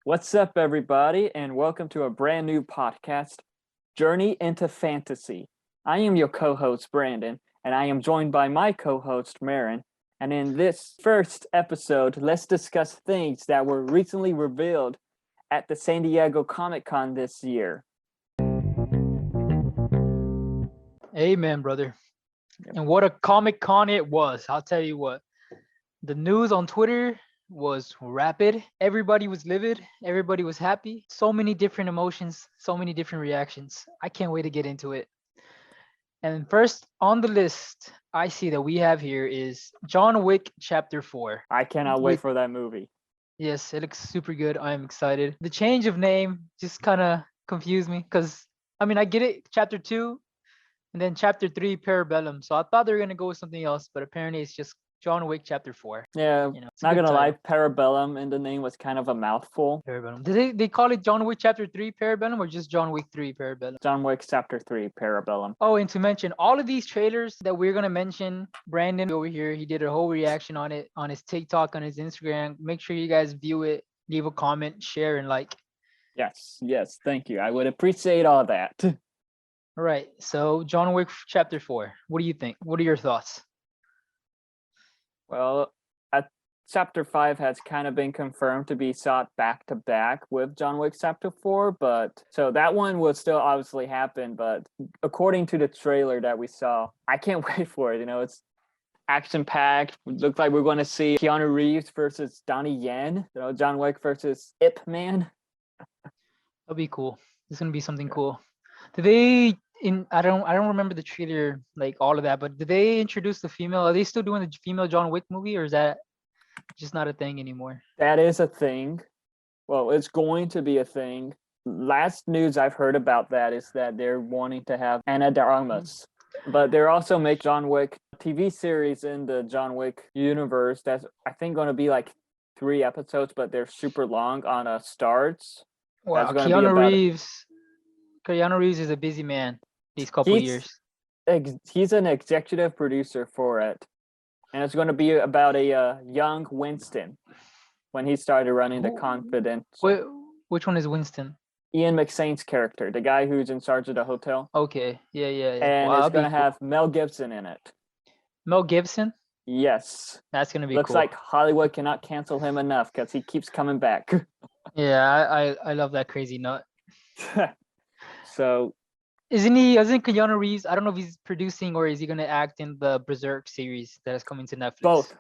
What's up, everybody, and welcome to a brand new podcast, Journey into Fantasy. I am your co-host, Brandon, and I am joined by my co-host, Marin. And in this first episode, let's discuss things that were recently revealed at the San Diego Comic-Con this year. Amen, brother. And what a Comic-Con it was. I'll tell you what. The news on Twitter was rapid. Everybody was livid. Everybody was happy. So many different emotions, so many different reactions. I can't wait to get into it. And first on the list, I see that we have here is John Wick Chapter 4. I cannot wait for that movie. Yes, it looks super good. I am excited. The change of name just kind of confused me because, I get it, Chapter 2, and then Chapter 3, Parabellum. So I thought they were going to go with something else, but apparently it's just John Wick Chapter 4. Yeah, not gonna lie, Parabellum in the name was kind of a mouthful. Parabellum. Did they call it John Wick Chapter 3 Parabellum or just John Wick 3 Parabellum? John Wick Chapter 3 Parabellum. Oh, and to mention, all of these trailers that we're going to mention, Brandon over here, he did a whole reaction on it on his TikTok, on his Instagram. Make sure you guys view it, leave a comment, share, and like. Yes, thank you. I would appreciate all that. All right, so John Wick Chapter 4. What do you think? What are your thoughts? Well, Chapter 5 has kind of been confirmed to be shot back to back with John Wick Chapter 4, but so that one will still obviously happen, but according to the trailer that we saw, I can't wait for it. It's action-packed. Looks like we're going to see Keanu Reeves versus Donnie Yen, John Wick versus Ip Man. That'll be cool. It's going to be something cool. I don't remember the trailer, like all of that, but did they introduce the female? Are they still doing the female John Wick movie, or is that just not a thing anymore? That is a thing. Well, it's going to be a thing. Last news I've heard about that is that they're wanting to have Ana de Armas, but they're also making John Wick TV series in the John Wick universe. That's, I think, going to be like 3 episodes, but they're super long on Starz. Wow, Keanu Reeves is a busy man these couple years. He's an executive producer for it. And it's going to be about a young Winston when he started running the Confidence. Which one is Winston? Ian McShane's character, the guy who's in charge of the hotel. Okay, yeah. And it's going to have Mel Gibson in it. Mel Gibson? Yes. That's going to be Looks cool. like Hollywood cannot cancel him enough because he keeps coming back. Yeah, I love that crazy nut. So... Isn't Keanu Reeves, I don't know if he's producing or is he going to act in the Berserk series that is coming to Netflix? Both.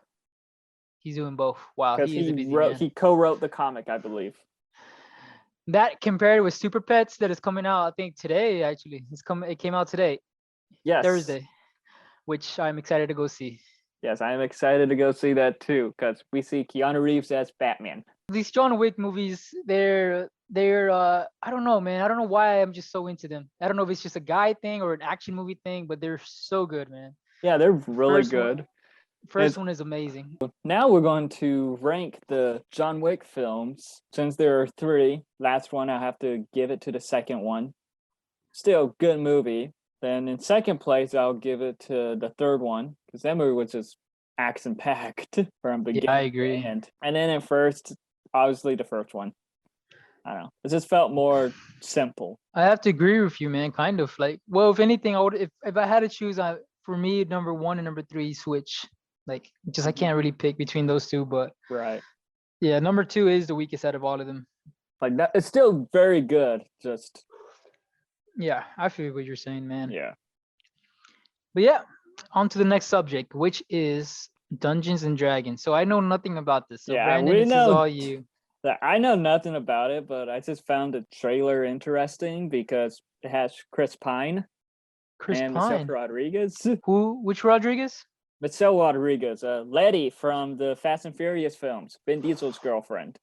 He's doing both. Wow, he is a busy man. He co-wrote the comic, I believe. That compared with Super Pets that is coming out, I think today, actually. It came out today. Yes. Thursday, which I'm excited to go see. Yes, I'm excited to go see that too, because we see Keanu Reeves as Batman. These John Wick movies, they're I don't know, man. I don't know why I'm just so into them. I don't know if it's just a guy thing or an action movie thing, but they're so good, man. Yeah, they're really good. First one is amazing. Now we're going to rank the John Wick films. Since there are 3, last one I have to give it to the second one. Still good movie. Then in second place, I'll give it to the third one, because that movie was just action-packed from beginning to agree. end. And then in first, obviously the first one. I don't know. It just felt more simple. I have to agree with you, man. Kind of like, well, if anything, I would, if I had to choose, for me, number 1 and number 3 switch. Like, just I can't really pick between those two, but right. Yeah, number 2 is the weakest out of all of them. Like that, it's still very good. Just. Yeah, I feel what you're saying, man. Yeah. But yeah, on to the next subject, which is Dungeons and Dragons. So I know nothing about this. So yeah, Brandon, this is all you. I know nothing about it, but I just found the trailer interesting because it has Chris Pine and Michelle Rodriguez. Who? Which Rodriguez? Michelle Rodriguez, Letty from the Fast and Furious films, Vin Diesel's girlfriend.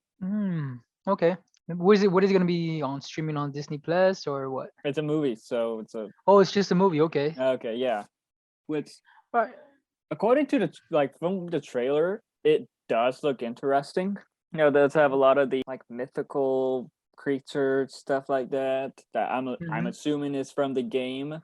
Okay. What is it going to be on streaming on Disney Plus or what? It's a movie, so it's a. Oh, it's just a movie. Okay. Okay, yeah. Which, right. According to from the trailer, it does look interesting. It does have a lot of the mythical creatures, stuff like that. That I'm assuming is from the game,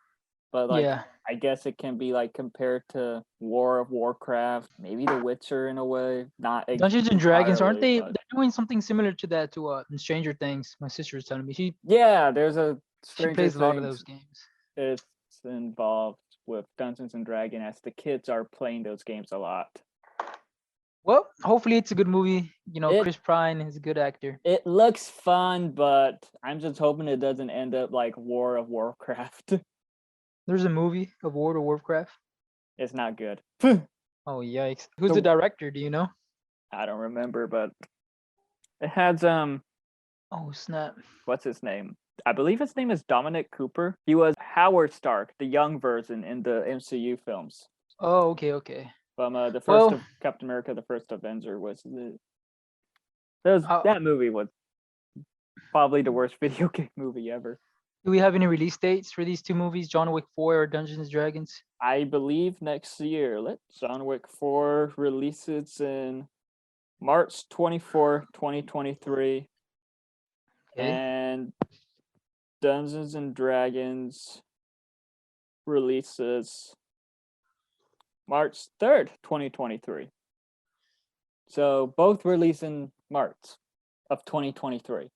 but I guess it can be compared to War of Warcraft, maybe The Witcher in a way. Not Dungeons and Dragons, aren't they? But... doing something similar to that in Stranger Things. My sister was telling me Yeah, there's a she Stranger plays a lot of Things. those games. It's involved with Dungeons and Dragons as the kids are playing those games a lot. Well, hopefully it's a good movie. You know, It- Chris Pine is a good actor. It looks fun, but I'm just hoping it doesn't end up like War of Warcraft. There's a movie of World of Warcraft. It's not good. Oh yikes! Who's So- the director? Do you know? I don't remember, but it has Oh snap! what's his name? I believe his name is Dominic Cooper. He was Howard Stark, the young version in the MCU films. Oh okay. From the first Well- of Captain America, the first Avenger was Uh, that movie was probably the worst video game movie ever. Do we have any release dates for these two movies, John Wick 4 or Dungeons and Dragons? I believe next year. Let John Wick 4 releases in March 24, 2023. Okay. And Dungeons and Dragons releases March 3rd, 2023. So both release in March of 2023.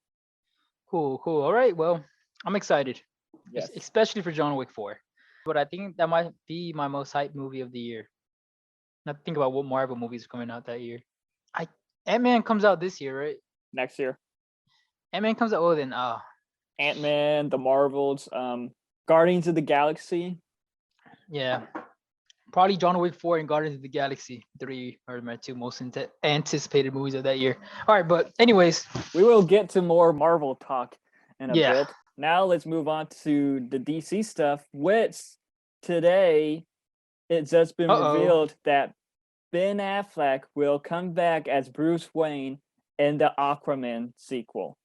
Cool. All right. Well, I'm excited, Yes. especially for John Wick 4. But I think that might be my most hyped movie of the year. Now think about what Marvel movies are coming out that year. Ant-Man comes out this year, right? Next year. Ant-Man comes out. Oh, then Ant-Man, the Marvels, Guardians of the Galaxy. yeah, probably John Wick 4 and Guardians of the Galaxy 3 are my two most anticipated movies of that year. All right, but anyways, We will get to more Marvel talk in a Yeah. bit. Now let's move on to the DC stuff, which today it's just been Uh-oh. revealed that Ben Affleck will come back as Bruce Wayne in the Aquaman sequel.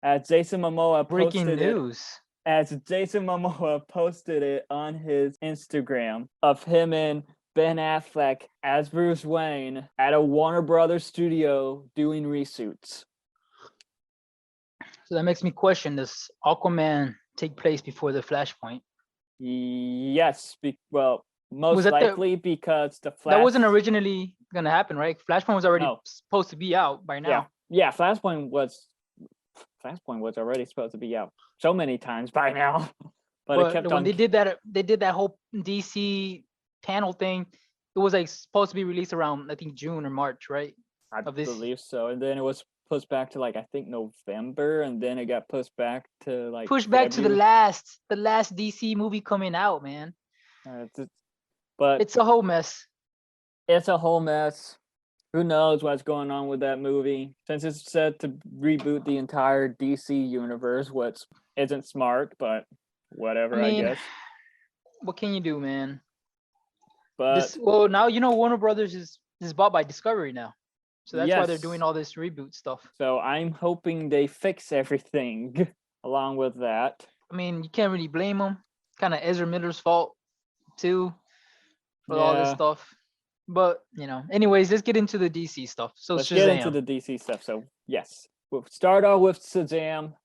As Jason Momoa breaking posted it, news. as Jason Momoa posted it on his Instagram of him and Ben Affleck as Bruce Wayne at a Warner Brothers studio doing reshoots. So that makes me question: does Aquaman take place before the Flashpoint? Yes, well, most Was that the- likely because the Flash. That wasn't originally gonna happen, right? Flashpoint was already No. supposed to be out by now. Yeah, Flashpoint was already supposed to be out so many times by now, but it kept when on. they did that whole DC panel thing. It was like supposed to be released around I think June or March, right? I of this- believe so, and then it was pushed back to like I think November, and then it got pushed back to like Push back to the February. last DC movie coming out, man. But It's a whole mess. it's a whole mess. Who knows what's going on with that movie? Since it's set to reboot the entire DC universe, which isn't smart, but whatever, I guess. What can you do, man? But Now Warner Brothers is bought by Discovery now, so that's why they're Yes. doing all this reboot stuff. so I'm hoping they fix everything along with that. I mean, you can't really blame them. Kind of Ezra Miller's fault too for all this Yeah. stuff. But anyways, let's get into the DC stuff. So Let's Shazam. get into the DC stuff. So yes, we'll start off with Shazam.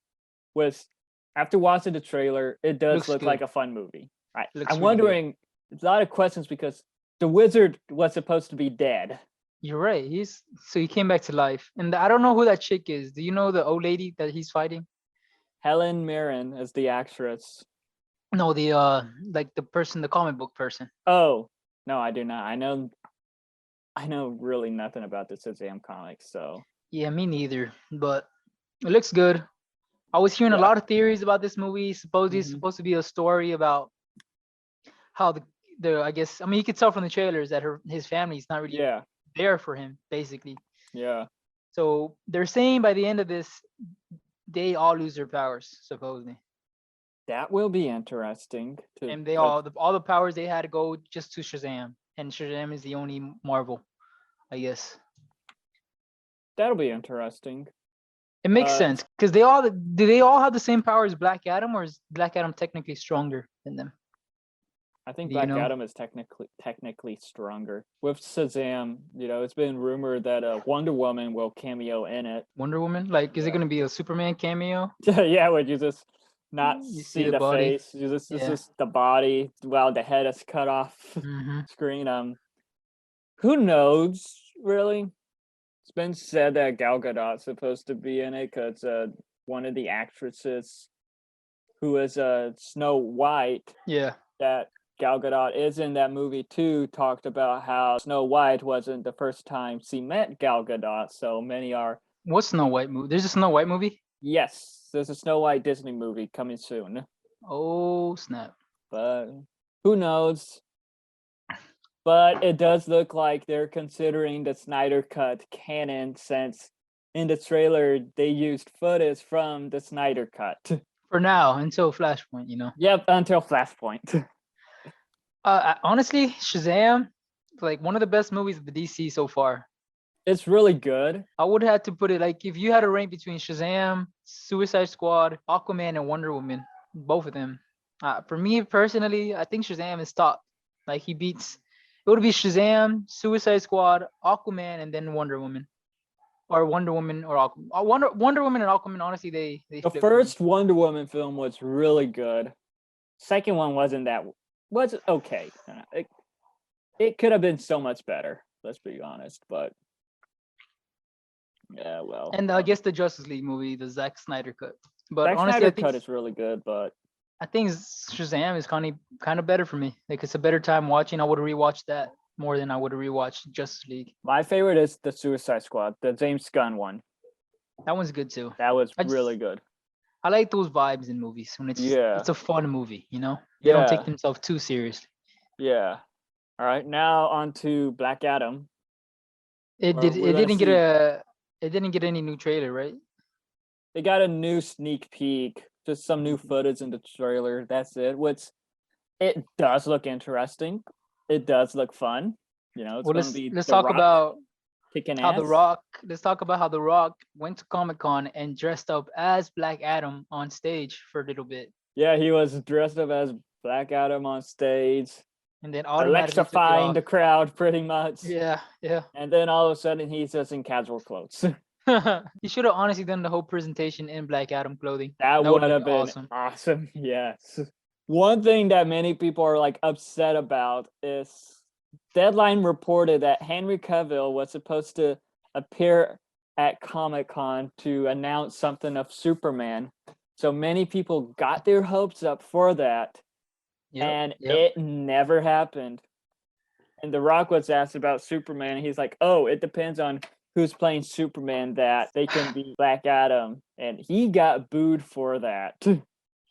After watching the trailer, it does Looks look good. like a fun movie. Looks I'm really good. wondering, a lot of questions because the wizard was supposed to be dead. You're right. He came back to life, and I don't know who that chick is. Do you know the old lady that he's fighting? Helen Mirren is the actress. No, the like the person, the comic book person. Oh, no, I do not. I know really nothing about the Shazam comics, so Yeah, me neither. But it looks good. I was hearing a Yeah. lot of theories about this movie. Supposedly, it's Mhm. supposed to be a story about how I guess you could tell from the trailers that his family's not really yeah, there for him, basically. yeah. So they're saying by the end of this, they all lose their powers, supposedly, That will be interesting. and they all the powers they had go just to Shazam, and Shazam is the only Marvel, I guess. That'll be interesting. It makes sense because do they all have the same power as Black Adam, or is Black Adam technically stronger than them? I think Do you Black know? Adam is technically stronger. With Shazam, it's been rumored that Wonder Woman will cameo in it. Wonder Woman, like, is it Yeah. gonna be a Superman cameo? Yeah, would you just not You see the body. face? You just it's Yeah. just the body while the head is cut off Hmm. screen. Who knows really? It's been said that Gal Gadot's supposed to be in it because one of the actresses who is Snow White, Yeah. that Gal Gadot is in that movie too, talked about how Snow White wasn't the first time she met Gal Gadot. So many are. What Snow White movie? There's a Snow White movie? Yes, there's a Snow White Disney movie coming soon, Oh, snap. but who knows? But it does look like they're considering the Snyder Cut canon, since in the trailer they used footage from the Snyder Cut. For now, until Flashpoint, you know. Yep, until Flashpoint. Honestly, Shazam, like one of the best movies of the DC so far. It's really good. I would have to put it like if you had a rank between Shazam, Suicide Squad, Aquaman, and Wonder Woman, both of them. For me personally, I think Shazam is top. Like he beats. It would be Shazam, Suicide Squad, Aquaman, and then Wonder Woman, or Wonder Woman or Aquaman. Wonder Woman and Aquaman. Honestly, they The flip first Wonder Woman film was really good. Second one wasn't that. Was okay. It could have been so much better. Let's be honest, but yeah, well. And I guess the Justice League movie, the Zack Snyder cut. But Zack honestly, Snyder I think cut is really good, but I think Shazam is kind of better for me. Like it's a better time watching. I would rewatch that more than I would rewatch Justice League. my favorite is the Suicide Squad, the James Gunn one. That one's good too. That was I just- really good. I like those vibes in movies when it's a fun movie, you know? They don't take themselves too seriously. Yeah. All right, now on to Black Adam. It We're gonna didn't get any new trailer, right? They got a new sneak peek, just some new footage in the trailer. That's it. Which it does look interesting. It does look fun. You know, it's Well, gonna be let's The talk Rock about kicking how ass. The Rock. Let's talk about how The Rock went to Comic-Con and dressed up as Black Adam on stage for a little bit, Yeah, he was dressed up as Black Adam on stage, and then automatically took it electrifying off. the crowd pretty much. Yeah. And then all of a sudden he's just in casual clothes. He should have honestly done the whole presentation in Black Adam clothing. That would would've have been awesome. Yes. One thing that many people are like upset about is Deadline reported that Henry Cavill was supposed to appear at Comic-Con to announce something of Superman. So many people got their hopes up for that, and it never happened. And The Rock was asked about Superman, and he's like, "Oh, it depends on who's playing Superman that they can be Black Adam," and he got booed for that.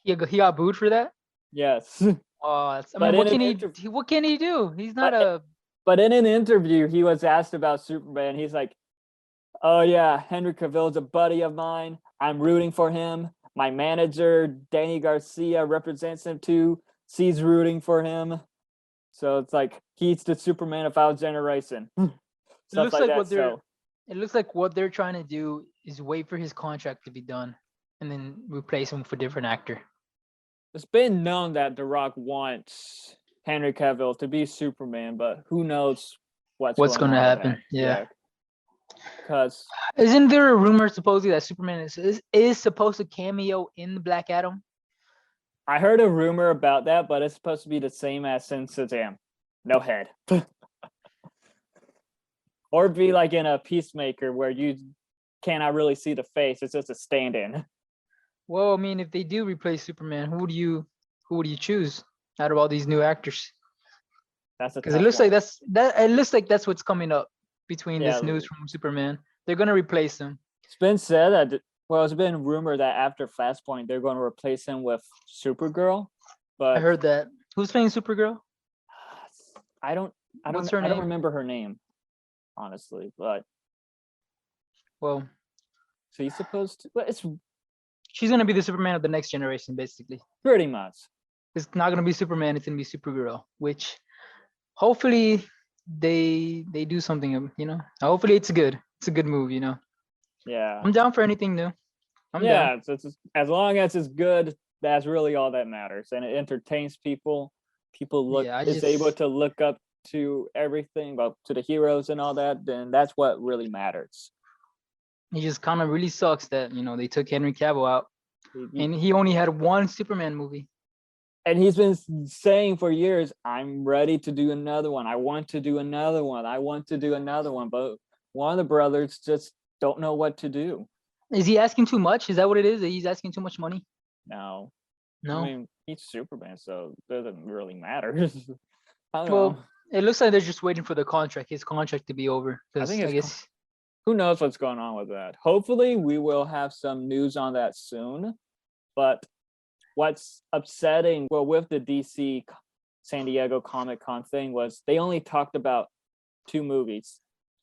He got booed for that. Yes. I But mean, what in can an what can he do? He's not But- But in an interview, he was asked about Superman. He's like, "Oh yeah, Henry Cavill's a buddy of mine. I'm rooting for him. My manager, Danny Garcia, represents him too. She's rooting for him. So it's like he's the Superman of our generation." Stuff looks like like that. what they're- So It looks like what they're trying to do is wait for his contract to be done and then replace him with a different actor. it's been known that The Rock wants Henry Cavill to be Superman, but who knows what's Going to on with happen? that. Yeah. Because Isn't there a rumor supposedly that Superman is supposed to cameo in the Black Adam? I heard a rumor about that, but it's supposed to be the same as in Shazam. No head. Or be like in a Peacemaker where you cannot really see the face. It's just a stand-in. Well, I mean, if they do replace Superman, who would you choose out of all these new actors? That's a Because it tough looks one. like it looks like that's what's coming up between this Yeah. news from Superman. They're gonna replace him. It's been said that, well, it's been rumored that after Flashpoint, they're going to replace him with Supergirl. But I heard that. Who's playing Supergirl? I don't What's her I don't name? remember her name, honestly. But Well, she's supposed to. But it's she's gonna be the Superman of the next generation, basically. pretty much. It's not gonna be Superman. It's gonna be Supergirl, which hopefully they do something. You know, hopefully it's good. It's a good move. You know, Yeah. I'm down for anything new. I'm down. Yeah. It's as long as it's good, that's really all that matters, and it entertains people. People is able to look up to everything, well, to the heroes and all that. Then that's what really matters. It just kind of really sucks that they took Henry Cavill out, He- and he only had one Superman movie. And he's been saying for years, "I'm ready to do another one. I want to do another one. I want to do another one." But one of the brothers just don't know what to do. Is he asking too much? Is that what it is? That he's asking too much money? No. No. I mean, he's Superman, so it doesn't really matter. I don't know. Well, it looks like they're just waiting for his contract to be over. I Because think I it's guess who knows what's going on with that. Hopefully, we will have some news on that soon. But what's upsetting, well, with the DC San Diego Comic Con thing was they only talked about 2 movies.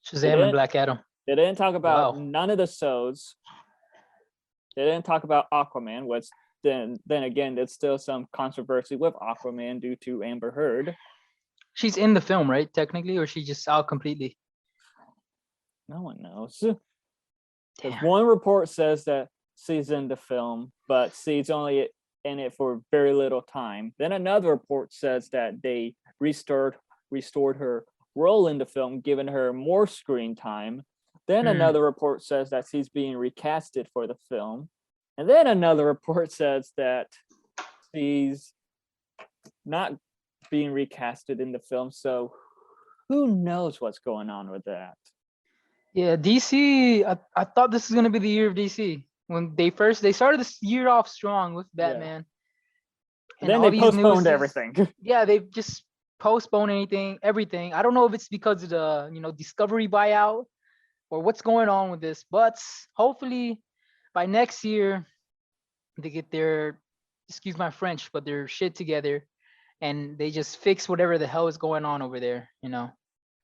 Shazam and Black Adam. They didn't talk about Wow. none of the shows. They didn't talk about Aquaman, which then again, there's still some controversy with Aquaman due to Amber Heard. She's in the film, right? Technically, or she just out completely? No one knows. Damn. Because one report says that she's in the film, but she's only in it for very little time. Then another report says that they restored her role in the film, giving her more screen time. Then another report says that she's being recasted for the film. And then another report says that she's not being recasted in the film. So who knows what's going on with that? Yeah, DC. I thought this was gonna be the year of DC when they started this year off strong with Batman. And then they postponed everything. Yeah, they've just postponed everything. I don't know if it's because of the Discovery buyout or what's going on with this, but hopefully by next year they get their, excuse my French, but their shit together and they just fix whatever the hell is going on over there.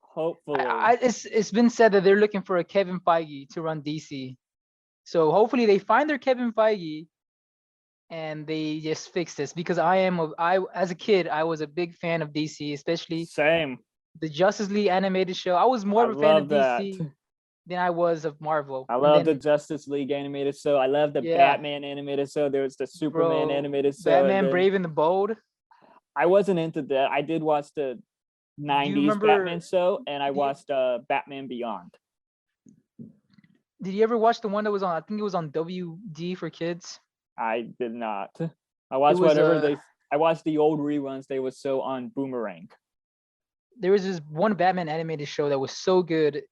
Hopefully. It's been said that they're looking for a Kevin Feige to run DC. So hopefully they find their Kevin Feige and they just fix this, because as a kid, I was a big fan of DC, especially Same. the Justice League animated show. I was more of a fan of DC than I was of Marvel. I love the Justice League animated show. I love the Batman animated show. There was the Superman animated show. Batman Brave and the Bold. I wasn't into that. I did watch the 90s Batman show, and I watched Batman Beyond. Did you ever watch the one that was on, I think it was on WD for kids? I did not. I watched I watched the old reruns. They were so on Boomerang. There was this one Batman animated show that was so good.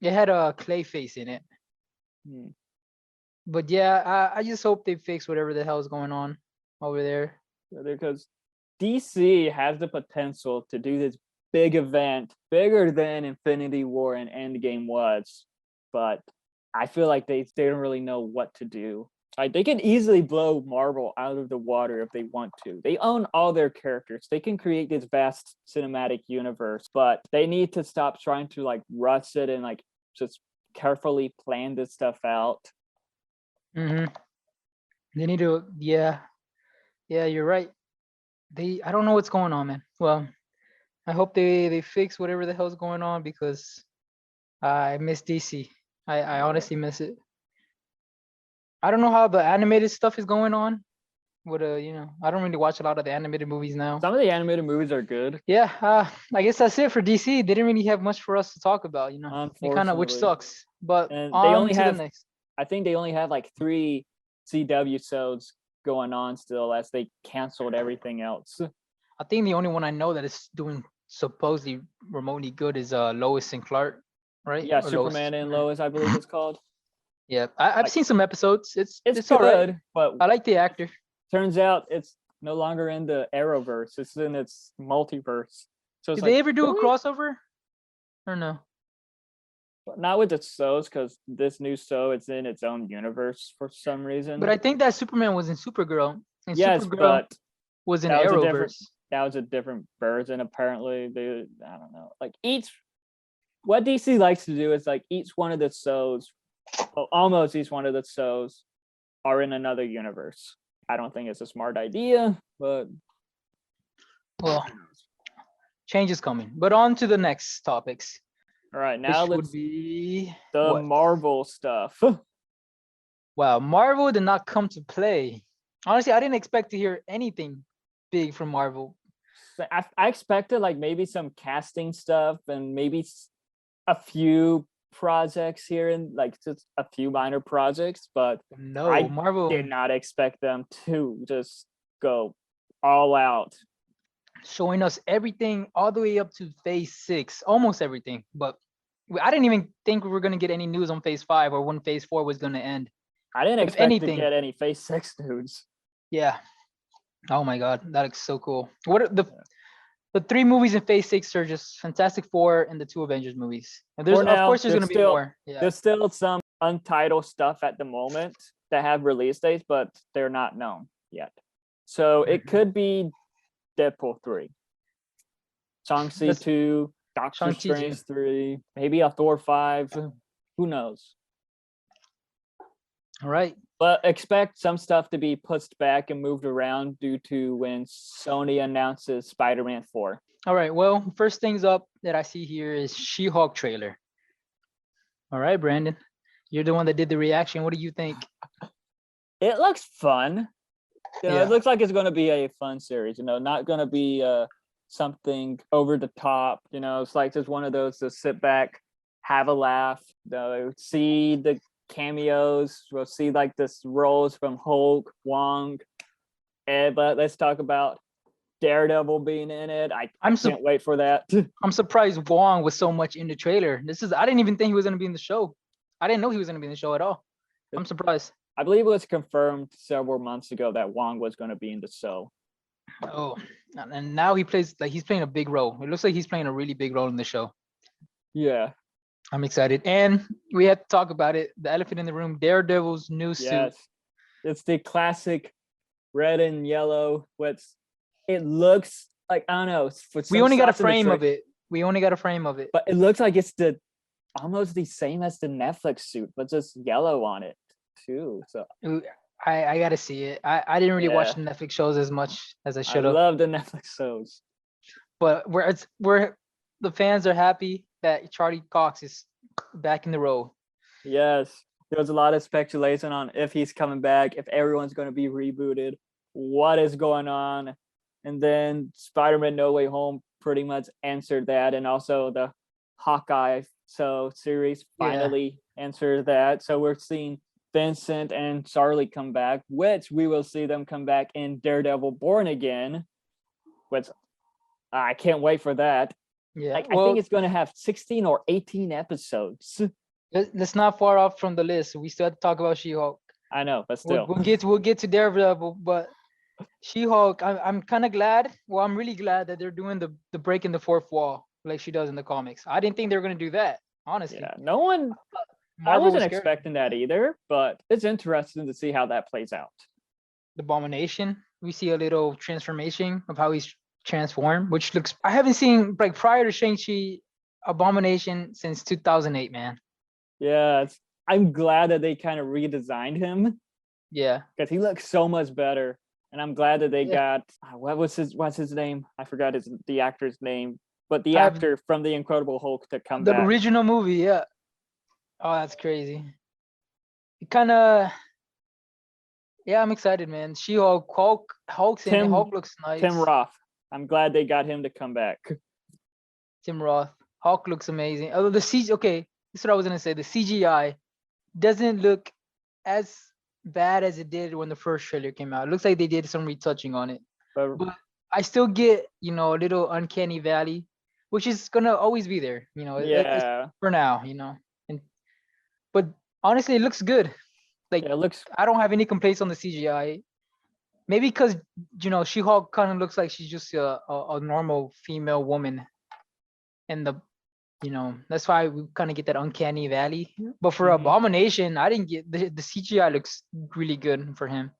It had a Clayface in it. But yeah, I just hope they fix whatever the hell is going on over there. Because DC has the potential to do this big event, bigger than Infinity War and Endgame was, but I feel like they don't really know what to do. Like, they can easily blow Marvel out of the water if they want to. They own all their characters. They can create this vast cinematic universe, but they need to stop trying to like rush it and like just carefully plan this stuff out. They need to, yeah, you're right. I don't know what's going on, man. Well, I hope they fix whatever the hell's going on, because I miss DC. I honestly miss it. I don't know how the animated stuff is going on. I don't really watch a lot of the animated movies now. Some of the animated movies are good. Yeah, I guess that's it for DC. They didn't really have much for us to talk about, which sucks. But and they only have the next. I think they only have like 3 CW shows going on still, as they canceled everything else. I think the only one I know that is doing supposedly remotely good is Lois and Clark, right? Yeah, or Superman and Lois, I believe it's called. Yeah, I've seen some episodes. It's good, all right, but I like the actor. Turns out it's no longer in the Arrowverse; it's in its multiverse. So did they ever do a crossover, or no? But not with the shows, because this new show, it's in its own universe for some reason. But I think that Superman was in Supergirl. And yes, Supergirl but was in Arrowverse. That was a different version, apparently. I don't know. Like what DC likes to do is like each one of the shows, well, almost each one of the shows, are in another universe. I don't think it's a smart idea, but well, change is coming. But on to the next topics. All right, now let's be the Marvel stuff. Wow, Marvel did not come to play. Honestly, I didn't expect to hear anything big from Marvel. I expected like maybe some casting stuff and maybe a few projects here and like just a few minor projects, but no, Marvel did not expect them to just go all out, showing us everything all the way up to phase 6, almost everything. But I didn't even think we were gonna get any news on Phase 5 or when Phase 4 was gonna end. I didn't If expect anything, to get any Phase 6 news. yeah. Oh my God, that looks so cool. What are the 3 movies in Phase 6 are just Fantastic Four and the 2 Avengers movies. And there's For of now, course there's gonna be more. Yeah. there's still some untitled stuff at the moment that have release dates, but they're not known yet. So it Mhm. could be Deadpool 3, Shang-Chi That's 2, Doctor Shang-Chi too. Strange 3, maybe a Thor 5. Who knows? All right. But expect some stuff to be pushed back and moved around due to when Sony announces Spider-Man 4. All right. Well, first things up that I see here is She-Hulk trailer. All right, Brandon. You're the one that did the reaction. What do you think? It looks fun. Yeah. It looks like it's going to be a fun series. Not going to be something over the top. It's like just one of those to sit back, have a laugh. See the cameos. We'll see like this roles from Hulk, Wong. But let's talk about Daredevil being in it. I can't wait for that. I'm surprised Wong was so much in the trailer. I didn't even think he was going to be in the show. I didn't know he was going to be in the show at all. I'm surprised. I believe it was confirmed several months ago that Wong was going to be in the show. Oh, and now he's playing a big role. It looks like he's playing a really big role in the show. Yeah. I'm excited. And we have to talk about it. The elephant in the room, Daredevil's new suit. Yes. It's the classic red and yellow. It looks like, I don't know. We only got a frame of it. But it looks like it's almost the same as the Netflix suit, but just yellow on it too. So I gotta see it. I didn't really watch the Netflix shows as much as I should have. I love the Netflix shows. But we're the fans are happy that Charlie Cox is back in the role. Yes. There was a lot of speculation on if he's coming back, if everyone's going to be rebooted, what is going on. And then Spider-Man No Way Home pretty much answered that. And also the Hawkeye series finally answered that. So we're seeing Vincent and Charlie come back, which we will see them come back in Daredevil Born Again, which I can't wait for that. Yeah, I think it's going to have 16 or 18 episodes. That's not far off from the list. We still have to talk about She-Hulk. I know, but still. We'll get to Daredevil, but She-Hulk, I'm kind of glad. Well, I'm really glad that they're doing the breaking the fourth wall like she does in the comics. I didn't think they were going to do that, honestly. Yeah, no one... I wasn't expecting that either, but it's interesting to see how that plays out. The Abomination, we see a little transformation of how he's transformed, which looks... I haven't seen, like, prior to Shang-Chi, Abomination since 2008, man. Yeah, I'm glad that they kind of redesigned him. Yeah. Because he looks so much better. And I'm glad that they got... what's his name? I forgot the actor's name. But the actor from The Incredible Hulk to come back. The original movie, yeah. Oh, that's crazy. It kind of... Yeah, I'm excited, man. She-Hulk, Hulk looks nice. Tim Roth. I'm glad they got him to come back. Tim Roth. Hulk looks amazing. Although the CG... Okay, this is what I was going to say. The CGI doesn't look as bad as it did when the first trailer came out. It looks like they did some retouching on it. But I still get, a little uncanny valley, which is going to always be there, for now, but honestly, it looks good. Like, I don't have any complaints on the CGI. Maybe because, She-Hulk kind of looks like she's just a normal female woman. And that's why we kind of get that uncanny valley. But for Abomination, I didn't get the CGI looks really good for him.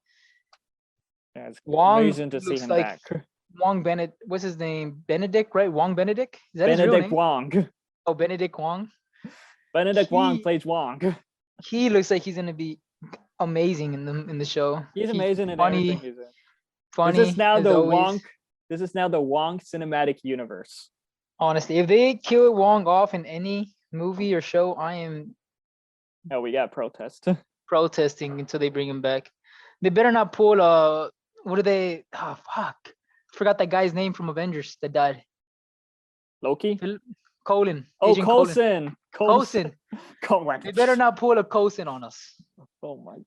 Yeah, it's Wong amazing to see him back. Wong Benedict, what's his name? Benedict, right? Wong Benedict? Is that Benedict his real name? Wong. Oh, Benedict Wong. Benedict Wong plays Wong. He looks like he's gonna be amazing in the show. He's amazing in everything he's in. Funny. This is now the Wong cinematic universe. Honestly, if they kill Wong off in any movie or show, I am... Oh, we got protest. Protesting until they bring him back. They better not pull what are they... Oh, fuck. Forgot that guy's name from Avengers that died. Loki? Coulson. Oh, Agent Coulson. Coulson. They better not pull a Coulson on us. Oh my god.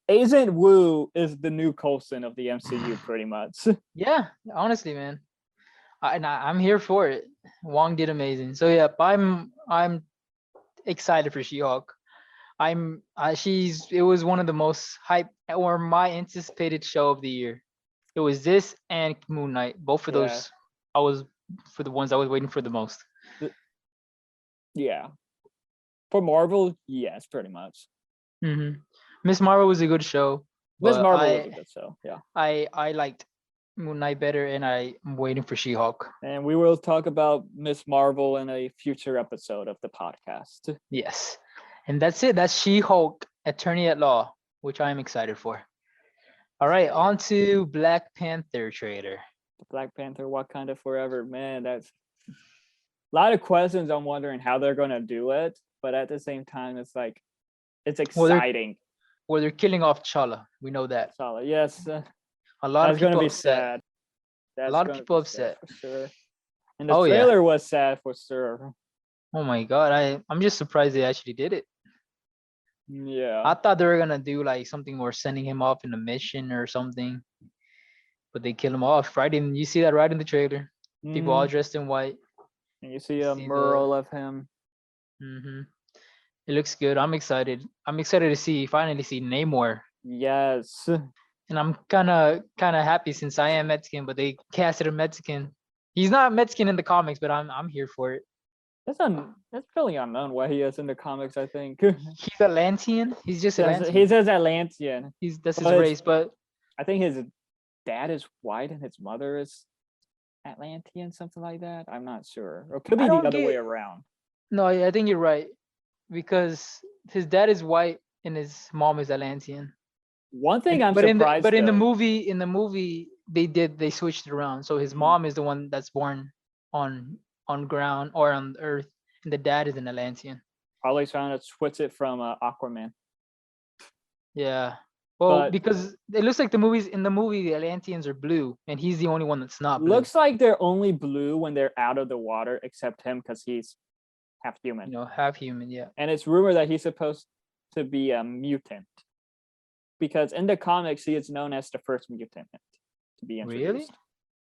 Agent Wu is the new Coulson of the MCU, pretty much. Yeah, honestly, man. I'm here for it. Wong did amazing. So yeah, I'm excited for She-Hulk. It was one of the most hype or my anticipated show of the year. It was this and Moon Knight. Both of Yeah. those, I was for the ones I was waiting for the most. Yeah. For Marvel, yes, pretty much. Miss Marvel was a good show. Miss but Marvel was a good show. Yeah. I liked Moon Knight better, and I'm waiting for She-Hulk. And we will talk about Miss Marvel in a future episode of the podcast. Yes. And that's it. That's She-Hulk, Attorney at Law, which I'm excited for. All right, on to Black Panther trailer. Black Panther, Wakanda Forever. Man, that's a lot of questions. I'm wondering how they're going to do it. But at the same time, it's like, it's exciting. Well, they're killing off T'Challa. We know that. Solid. Yes. A lot of people be upset. sad. That's a lot of people upset. For sure. And the trailer was sad for sure. Oh my god, I'm just surprised they actually did it. Yeah. I thought they were gonna do like something more, sending him off in a mission or something. But they kill him off right in. You see that right in the trailer. People all dressed in white. And you see a mural of him. It looks good. I'm excited. I'm excited to finally see Namor. Yes. And I'm kind of happy since I am Mexican, but they casted a Mexican. He's not Mexican in the comics, but I'm here for it. That's really unknown what he is in the comics, I think. He's Atlantean. He's just Atlantean. He says Atlantean. That's his race, but I think his dad is white and his mother is Atlantean, something like that. I'm not sure. Or it could be the other way around. No, I think you're right. Because his dad is white and his mom is Atlantean. One thing I'm surprised. But in the movie, they switched it around. So his mom is the one that's born on ground or on Earth, and the dad is an Atlantean. Probably trying to switch it from Aquaman. Yeah. Well, because it looks like in the movie, the Atlanteans are blue, and he's the only one that's not blue. Looks like they're only blue when they're out of the water, except him because he's half human. Half human, yeah. And it's rumored that he's supposed to be a mutant. Because in the comics, he is known as the first mutant to be introduced. Really?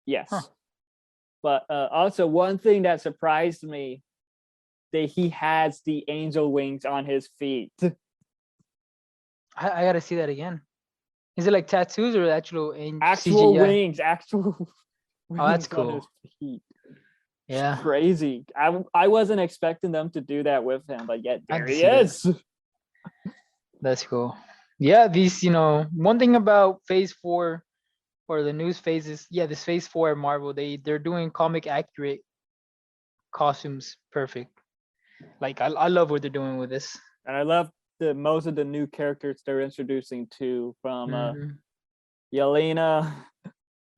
Yes. Huh. But also, one thing that surprised me, that he has the angel wings on his feet. I gotta see that again. Is it like tattoos or actual CGI? Wings? Actual wings. Oh, that's cool. On his feet. Yeah. It's crazy. I wasn't expecting them to do that with him, but yet there he is. That's cool. Yeah, these, one thing about Phase 4 or the news phases, this Phase 4 Marvel, they're doing comic accurate costumes perfect. Like I love what they're doing with this. And I love most of the new characters they're introducing too, from Yelena,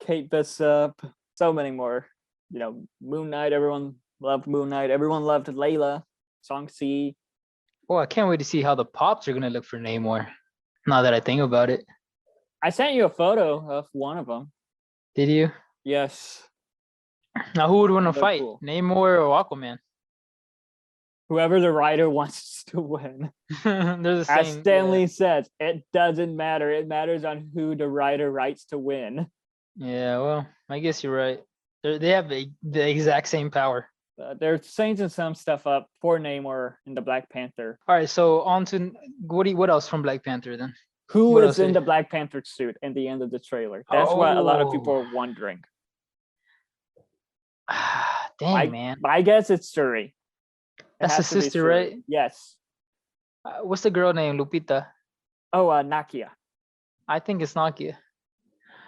Kate Bishop, so many more. Moon Knight, everyone loved Moon Knight. Everyone loved Layla, Shang-Chi. Oh, I can't wait to see how the pops are gonna look for Namor. Now that I think about it. I sent you a photo of one of them. Did you? Yes. Now who would want to fight? Cool. Namor or Aquaman? Whoever the writer wants to win. They're the same. As Stanley says, it doesn't matter. It matters on who the writer writes to win. Yeah, well, I guess you're right. They have the exact same power. They're changing some stuff up for Namor in the Black Panther. All right, so on to what else from Black Panther then? Who is in the Black Panther suit at the end of the trailer? That's what a lot of people are wondering. Dang, man. My guess it's Shuri. That's the sister, right? Yes. What's the girl name? Lupita. Oh, Nakia. I think it's Nakia.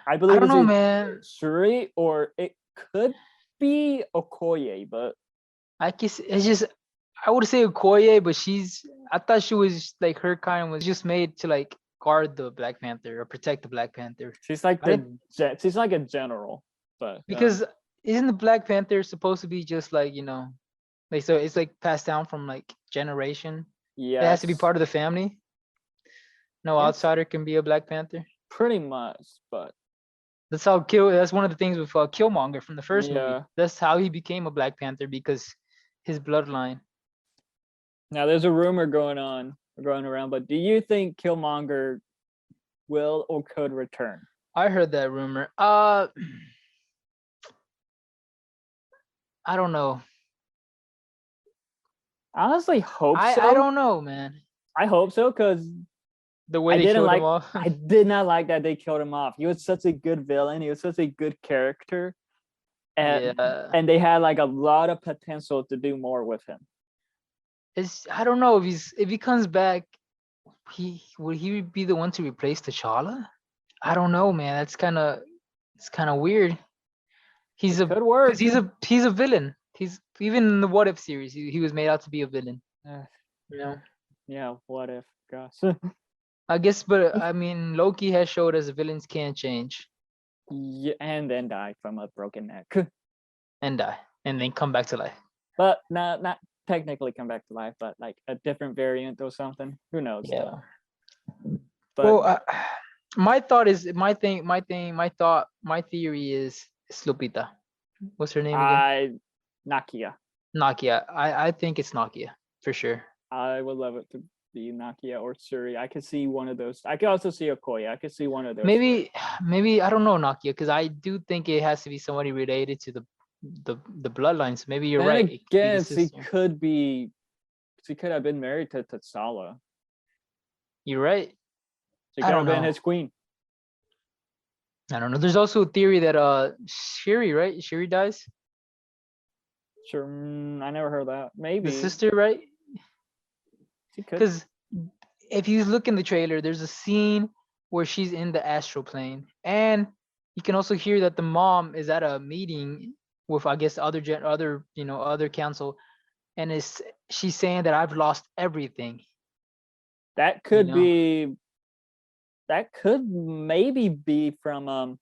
I believe I don't know, man. Shuri, or it could be Okoye, but I guess it's just, I would say Okoye, but I thought she was like, her kind was just made to like guard the Black Panther or protect the Black Panther. She's like she's like a general, but because isn't the Black Panther supposed to be just like, like, so it's like passed down from like generation? Yeah, it has to be part of the family. No outsider can be a Black Panther. Pretty much, but that's one of the things with Killmonger from the first movie. That's how he became a Black Panther, because his bloodline. Now there's a rumor going around, but do you think Killmonger will or could return? I heard that rumor. I don't know. I honestly hope so. I don't know, man. I hope so because The way I they didn't killed like. him off. I did not like that they killed him off. He was such a good villain. He was such a good character, and Yeah. they had like a lot of potential to do more with him. I don't know if he comes back, would he be the one to replace T'Challa? I don't know, man. It's kind of weird. He's It could work. because he's a villain. He's even in the What If series, he was made out to be a villain. You know. Yeah. What if? Gosh. I guess, but I mean, Loki has showed us villains can change Yeah, and then die from a broken neck. and die and then come back to life. But not technically come back to life, but like a different variant or something. Who knows? Yeah. But Well, my thought is my theory is Lupita. What's her name again? Nakia. Nakia. I think it's Nakia for sure. I would love it to be Nakia or Suri. I could see one of those. I could also see Okoye. I could see one of those. Maybe I don't know Nakia because I do think it has to be somebody related to the bloodlines. Maybe you're Then right. again, she could have been married to T'Challa. You're right. She could have been his queen. I don't know. There's also a theory that Shuri, right? Shuri dies. Sure, I never heard that. Maybe The sister, right? she could. Because if you look in the trailer, there's a scene where she's in the astral plane, and you can also hear that the mom is at a meeting with, I guess, other council, and she's saying that I've lost everything. That could be. That could maybe be from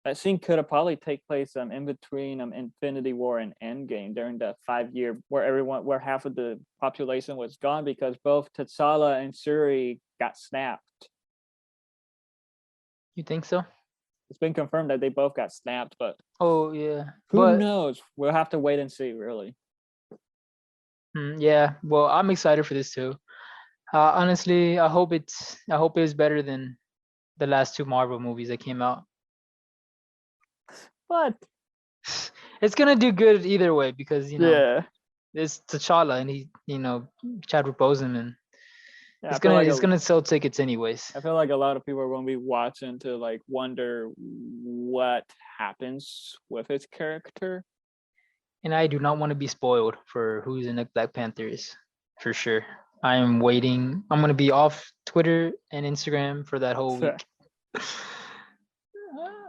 that scene could have probably take place in between Infinity War and Endgame during the 5 year where half of the population was gone because both T'Challa and Shuri got snapped. You think so? It's been confirmed that they both got snapped, but oh yeah, who knows? We'll have to wait and see. Really. Yeah. Well, I'm excited for this too. Honestly, I hope it is better than the last two Marvel movies that came out. But it's gonna do good either way because yeah, it's T'Challa and he Chadwick Boseman and yeah, it's gonna sell tickets anyways. I feel like a lot of people are going to be watching to like wonder what happens with his character. And I do not want to be spoiled for who's in the Black Panthers for sure. I am waiting. I'm gonna be off Twitter and Instagram for that whole week.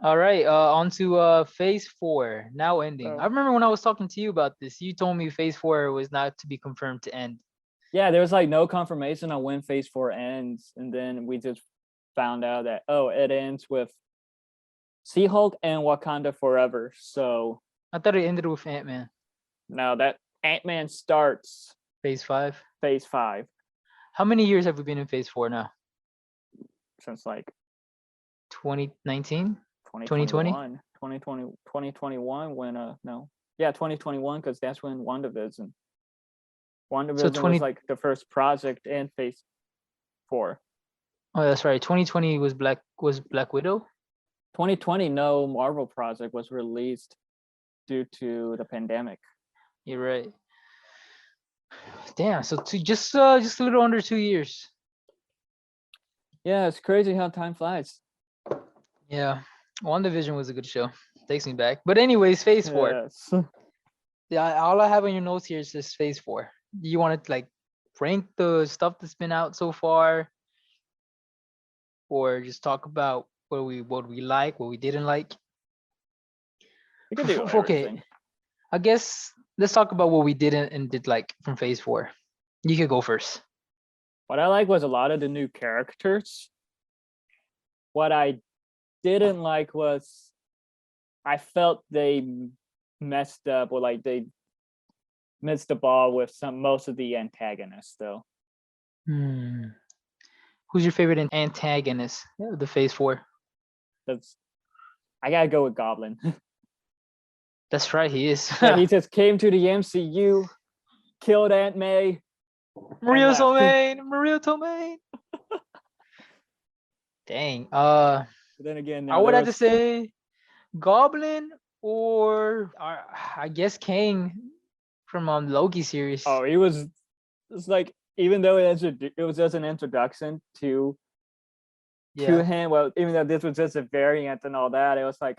All right, on to phase 4, now ending. I remember when I was talking to you about this, you told me phase 4 was not to be confirmed to end. Yeah, there was like no confirmation on when phase 4 ends, and then we just found out that it ends with She-Hulk and Wakanda Forever. So I thought it ended with Ant-Man. Now that Ant-Man starts phase 5. Phase 5. How many years have we been in phase 4 now? Since like 2019? 2020? 2021 when no. Yeah, 2021 because that's when WandaVision was like the first project in phase 4. Oh, that's right. 2020 was Black Widow? 2020 no Marvel project was released due to the pandemic. You're right. Damn, so just a little under 2 years. Yeah, it's crazy how time flies. Yeah. WandaVision was a good show. Takes me back. But anyways, phase 4. Yes. Yeah, all I have on your notes here is just phase 4. Do you want to like rank the stuff that's been out so far? Or just talk about what we like, what we didn't like? We could do everything. Okay. I guess let's talk about what we didn't and did like from phase 4. You could go first. What I like was a lot of the new characters. What I didn't like was I felt they messed up or like they missed the ball with most of the antagonists though. Who's your favorite antagonist of the phase 4? I gotta go with Goblin. That's right, he is. Yeah, he just came to the MCU, killed Aunt May. Maria Tomei. Dang. But then again, I would have to say Goblin or I guess Kang. from Loki series. Oh, he was. It's like even though it was just an introduction to Yeah. him. Well, even though this was just a variant and all that, it was like,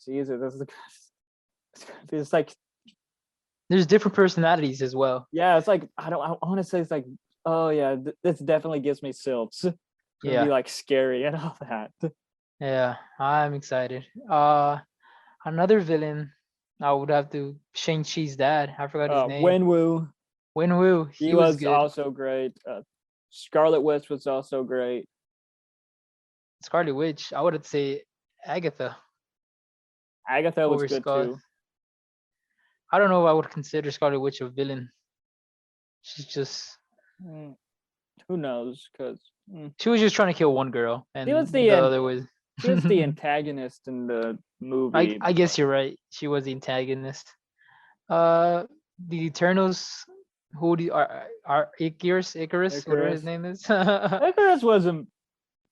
Jesus, this is it's like, There's different personalities as well. yeah, it's like I want to say it's like, oh yeah, this definitely gives me silts. It's gonna be Yeah. like scary and all that. Yeah. I'm excited. Another villain, I would have to Shang-Chi's dad. I forgot his name. Wenwu, Wenwu. he He was was good. also great. Scarlet Witch was also great. Scarlet Witch. I would say Agatha Agatha was over good Scar. too. I don't know if I would consider Scarlet Witch a villain. She's just Who knows? Because she was just trying to kill one girl, and she was the other was. the antagonist in the movie. I guess you're right. She was the antagonist. The Eternals. Who do are Icarus, whatever his Icarus. name is. Icarus wasn't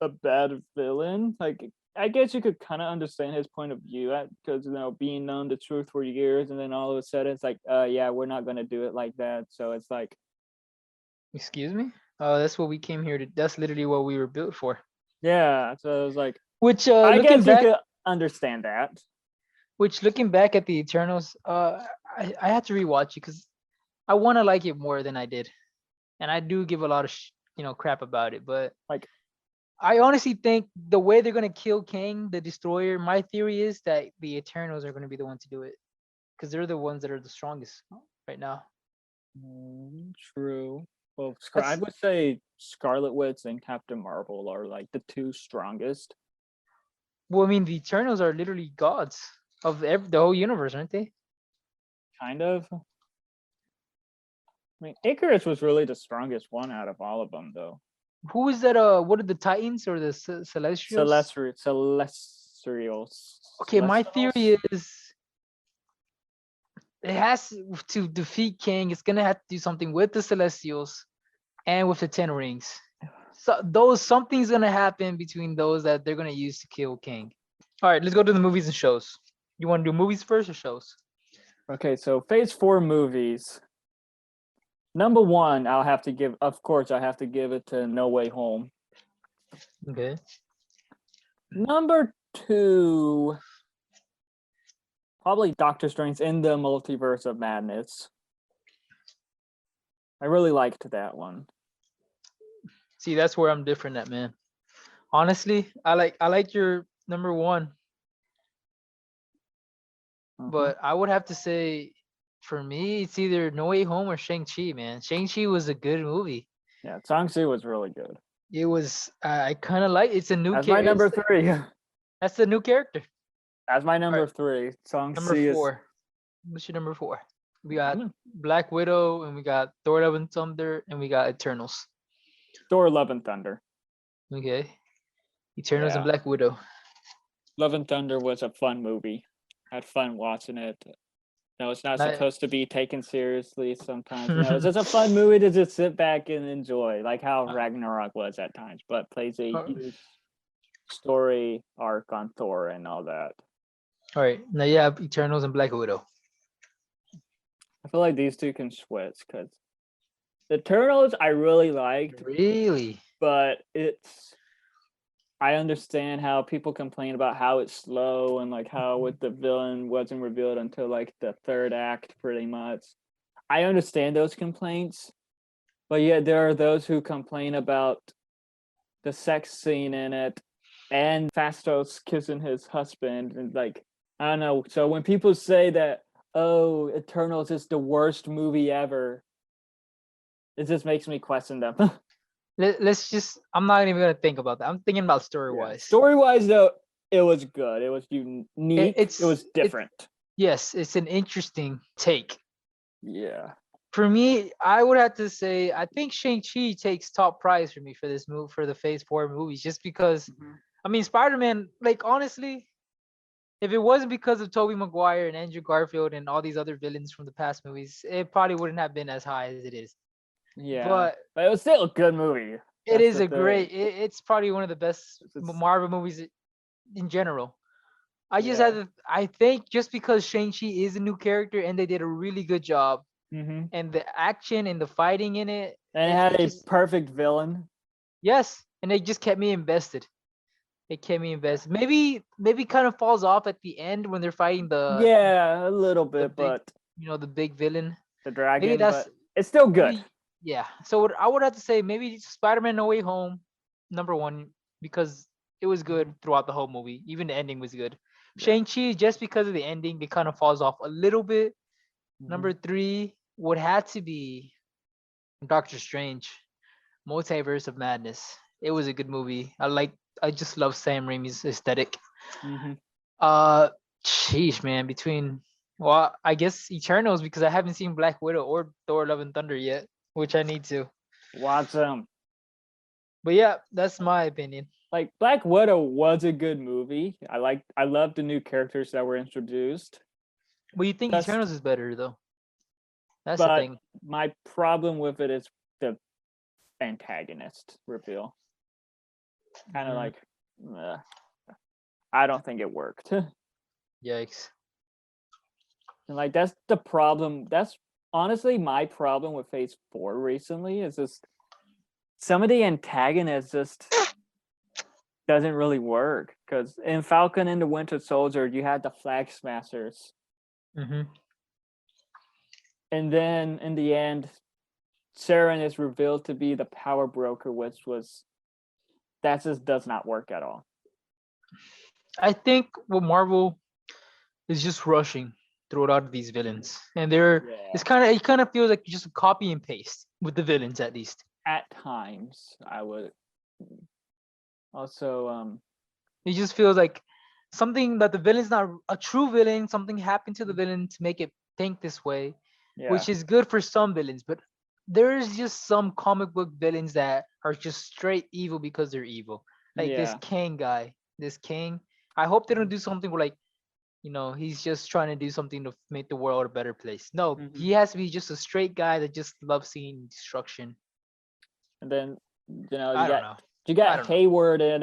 a bad villain. Like, I guess you could kind of understand his point of view, because being known the truth for years, and then all of a sudden it's like, yeah, we're not gonna do it like that. So it's like, Excuse me. That's what we came here to. That's literally what we were built for. yeah. So it was like, Which I looking guess you back, could understand that. looking back at the Eternals, I had to rewatch it because I want to like it more than I did, and I do give a lot of crap about it. But Like, I honestly think the way they're gonna kill Kang, the Destroyer. My theory is that the Eternals are gonna be the one to do it because they're the ones that are the strongest right now. true. Well, I That's would say Scarlet Witch and Captain Marvel are like the two strongest. well, I mean, the Eternals are literally gods of the whole universe, aren't they? Kind of. I mean, Icarus was really the strongest one out of all of them, though. Who is that? What are the Titans or the Celestials? Celestials. Okay, my Celestials? theory is it has to defeat Kang. It's gonna have to do something with the Celestials and with the Ten Rings. So something's gonna happen between those that they're gonna use to kill Kang. All right, let's go to the movies and shows. You want to do movies first or shows? Okay, so Phase 4 movies. Number one, I have to give it to No Way Home. Okay. Number two, probably Doctor Strange in the Multiverse of Madness. I really liked that one. See, that's where I'm different at, man. Honestly, I like your number one. But I would have to say, for me, it's either No Way Home or Shang-Chi, man. Shang-Chi was a good movie. Yeah, Shang-Chi was really good. It was, I kind of like, it's a new That's my number three. That's the new character. That's my number three. Shang-Chi Number four. What's your number four? We got Black Widow, and we got Thor: Love and Thunder, and we got Eternals. Thor: Love and Thunder. Okay. Eternals and Black Widow. Love and Thunder was a fun movie. I had fun watching it. No, it's not supposed to be taken seriously sometimes. No, it's just a fun movie to just sit back and enjoy, like how Ragnarok was at times, but plays a huge story arc on Thor and all that. All right, now you have Eternals and Black Widow. I feel like these two can switch because the Eternals I really liked. Really? But I understand how people complain about how it's slow and like how with the villain wasn't revealed until like the third act pretty much. I understand those complaints, but yet there are those who complain about the sex scene in it and Fastos kissing his husband and like, I don't know. So when people say that, oh, Eternals is the worst movie ever, it just makes me question them. Let's just, I'm not even gonna think about that. I'm thinking about story-wise. Story-wise, though, it was good. It was unique. It was different. Yes, it's an interesting take. Yeah. For me, I would have to say I think Shang-Chi takes top prize for me for this move for the Phase 4 movies, just because I mean Spider-Man, like honestly, if it wasn't because of Tobey Maguire and Andrew Garfield and all these other villains from the past movies, it probably wouldn't have been as high as it is. Yeah, but it was still a good movie. It is a great. It's probably one of the best Marvel movies in general. I just Yeah. had to, I think just because Shang-Chi is a new character and they did a really good job, Mm-hmm. and the action and the fighting in it, And it had it a just, perfect villain. yes, and it just kept me invested. It kept me invested. Maybe kind of falls off at the end when they're fighting Yeah, a little the bit, big, but the big villain. the Maybe dragon, that's but it's still good. maybe yeah. So I would have to say maybe Spider-Man No Way Home, #1, because it was good throughout the whole movie. Even the ending was good. Yeah. Shang-Chi, just because of the ending, it kind of falls off a little bit. Mhm. #3 would have to be Doctor Strange, Multiverse of Madness. It was a good movie. I just love Sam Raimi's aesthetic. Mhm. Uh, sheesh, man. Well, I guess Eternals because I haven't seen Black Widow or Thor: Love and Thunder yet, which I need to. Watch them. But yeah, that's my opinion. Like Black Widow was a good movie. I love the new characters that were introduced. But you think Just Eternals is better though? That's the but thing. my problem with it is the antagonist reveal. Kind of Mm, like I don't think it worked. And yikes. like that's the problem. That's honestly my problem with Phase 4 recently is just some of the antagonists just doesn't really work because in Falcon and the Winter Soldier you had the Flag Smashers, Mm-hmm. and then in the end, Saren is revealed to be the power broker, which was that just does not work at all. I think what Marvel is just rushing through a lot of these villains, and Yeah, it kind of feels like just a copy and paste with the villains at least. at times I would also It just feels like something that the villain's not a true villain. Something happened to the villain to make it think this way, yeah which is good for some villains, but there's just some comic book villains that are just straight evil because they're evil. Like this yeah Kang guy, this King. I hope they don't do something where like, he's just trying to do something to make the world a better place. No, mm-hmm. he has to be just a straight guy that just loves seeing destruction. And then I don't know. you I got don't know. Hayward in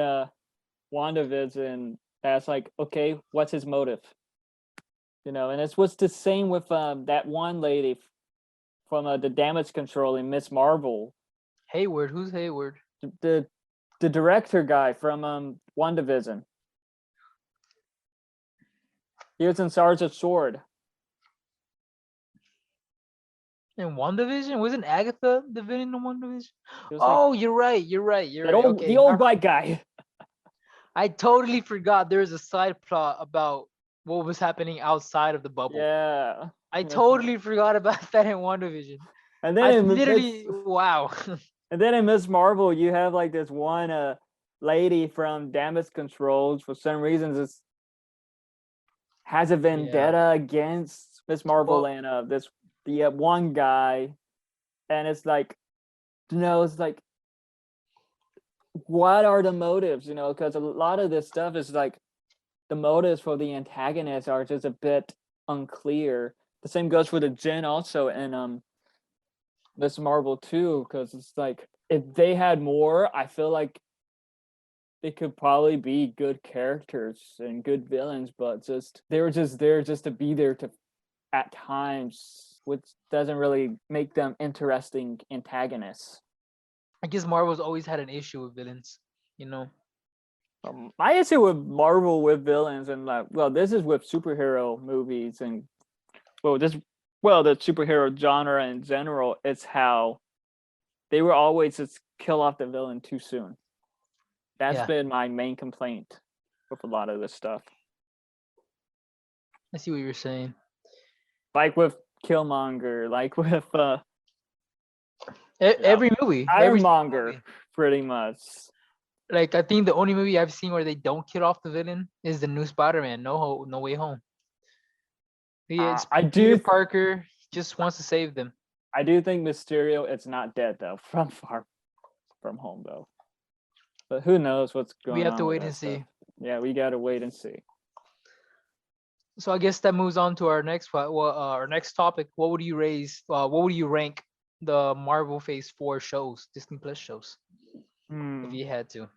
WandaVision. That's like okay, what's his motive? And it's what's the same with that one lady from the damage control in Miss Marvel, Hayward, who's Hayward? the the director guy from WandaVision. He was in Sergeant Sword. In WandaVision? Wasn't Agatha the villain in WandaVision? He was like Oh, you're right. You're right. You're that right. old the Okay. old white guy. I totally forgot there was a side plot about what was happening outside of the bubble. Yeah. I Miss totally forgot about that in WandaVision. And then I in literally, wow. Miss Marvel, you have like this one lady from Damage Controls for some reason just has a Yeah. vendetta against Miss Marvel Well, and the one guy, and it's like it's like what are the motives? Because a lot of this stuff is like the motives for the antagonists are just a bit unclear. The same goes for the Jin also in Miss Marvel too, because it's like if they had more, I feel like they could probably be good characters and good villains, but they were just there just to be there to at times, which doesn't really make them interesting antagonists. I guess Marvel's always had an issue with villains, you know? My issue with Marvel with villains and this is with superhero movies and the superhero genre in general. It's how they were always just kill off the villain too soon. That's Yeah, been my main complaint with a lot of this stuff. I see what you're saying. Like with Killmonger, like with Every movie, every single Ironmonger, movie. pretty much. Like, I think the only movie I've seen where they don't kill off the villain is the new Spider-Man, No Way Home. It's I Peter do Parker just wants to save them. I do think Mysterio is not dead though from Far From Home though. But who knows what's We going have to on with wait that and stuff. see. Yeah, we gotta wait and see. So I guess that moves on to our our next topic. What would you what would you rank the Marvel Phase 4 shows, Disney Plus shows, if Hmm. you had to?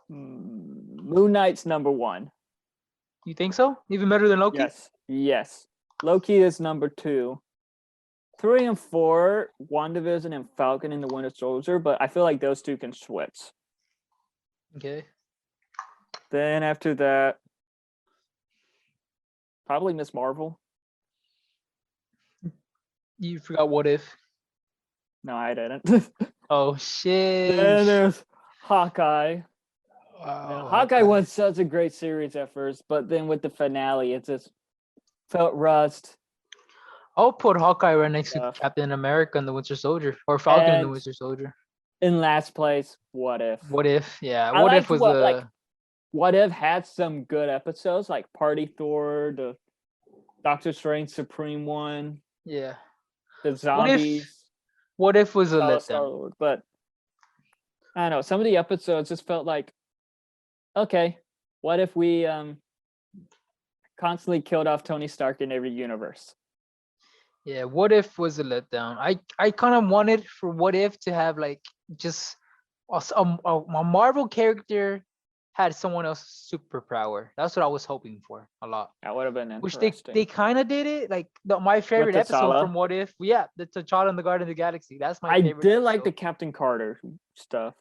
Moon Knight's number one. You think so? Even better than Loki? Yes. Loki is number 2. 3 and 4, WandaVision and Falcon and the Winter Soldier, but I feel like those two can switch. Okay. Then after that, probably Miss Marvel. You forgot What If? No, I didn't. Oh shit. Then there's Hawkeye. Wow, Hawkeye was such a great series at first, but then with the finale, it just felt rushed. I'll put Hawkeye right next to Stuff. Captain America and the Winter Soldier, or Falcon and the And Winter Soldier. in last place, What If. What If? Yeah. I What If liked was What If had some good episodes, like Party Thor, the Doctor Strange Supreme one, yeah. the zombies. What If was a letdown. Star-Lord, but I don't know. Some of the episodes just felt like, okay, what if we constantly killed off Tony Stark in every universe? Yeah, What If was a letdown. I kind of wanted for What If to have like just a Marvel character had someone else's superpower. That's what I was hoping for a lot. That would have been Which interesting. they kind of did it. Like my favorite episode T'Challa? from What If, yeah, the T'Challa and the Guardian of the Galaxy. That's my favorite. I did like the episode. Captain Carter stuff.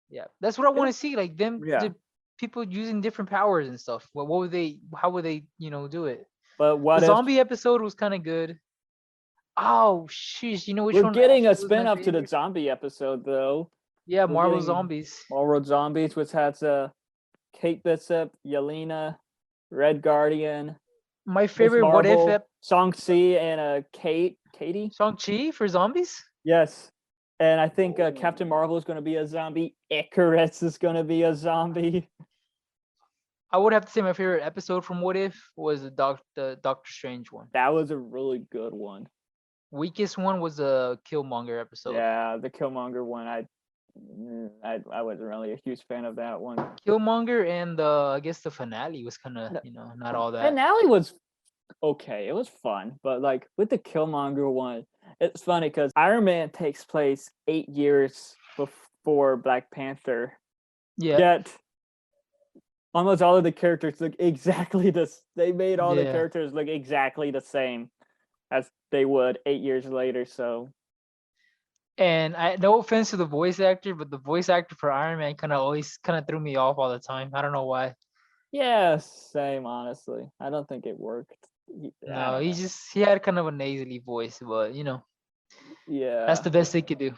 Yeah, that's what I want to see. Like them, Yeah. the people using different powers and stuff. What would they? How would they? Do it? But what The if zombie episode was kind of good. Oh sheesh, you know which we're one? getting a actually was my spin-off to the favorite? zombie episode though? Yeah, We're Marvel getting Zombies. Marvel Zombies, which has Kate Bishop, Yelena, Red Guardian, My Miss favorite What If Marvel, Shang-Chi, and Katie. Shang-Chi for zombies. Yes. And I think Captain Marvel is going to be a zombie. Icarus is going to be a zombie. I would have to say my favorite episode from What If was the Doctor Strange one. That was a really good one. Weakest one was the Killmonger episode. Yeah, the Killmonger one. I wasn't really a huge fan of that one. Killmonger and I guess the finale was kind of not all that. Finale was okay. It was fun, but like with the Killmonger one, it's funny because Iron Man takes place 8 years before Black Panther. Yeah. Yet almost all of the characters look exactly they made all the characters look exactly the same as they would 8 years later. So, and no offense to the voice actor, but the voice actor for Iron Man always threw me off all the time. I don't know why. Yeah, same. Honestly, I don't think it worked. No, he had kind of a nasally voice, but yeah, that's the best they could do.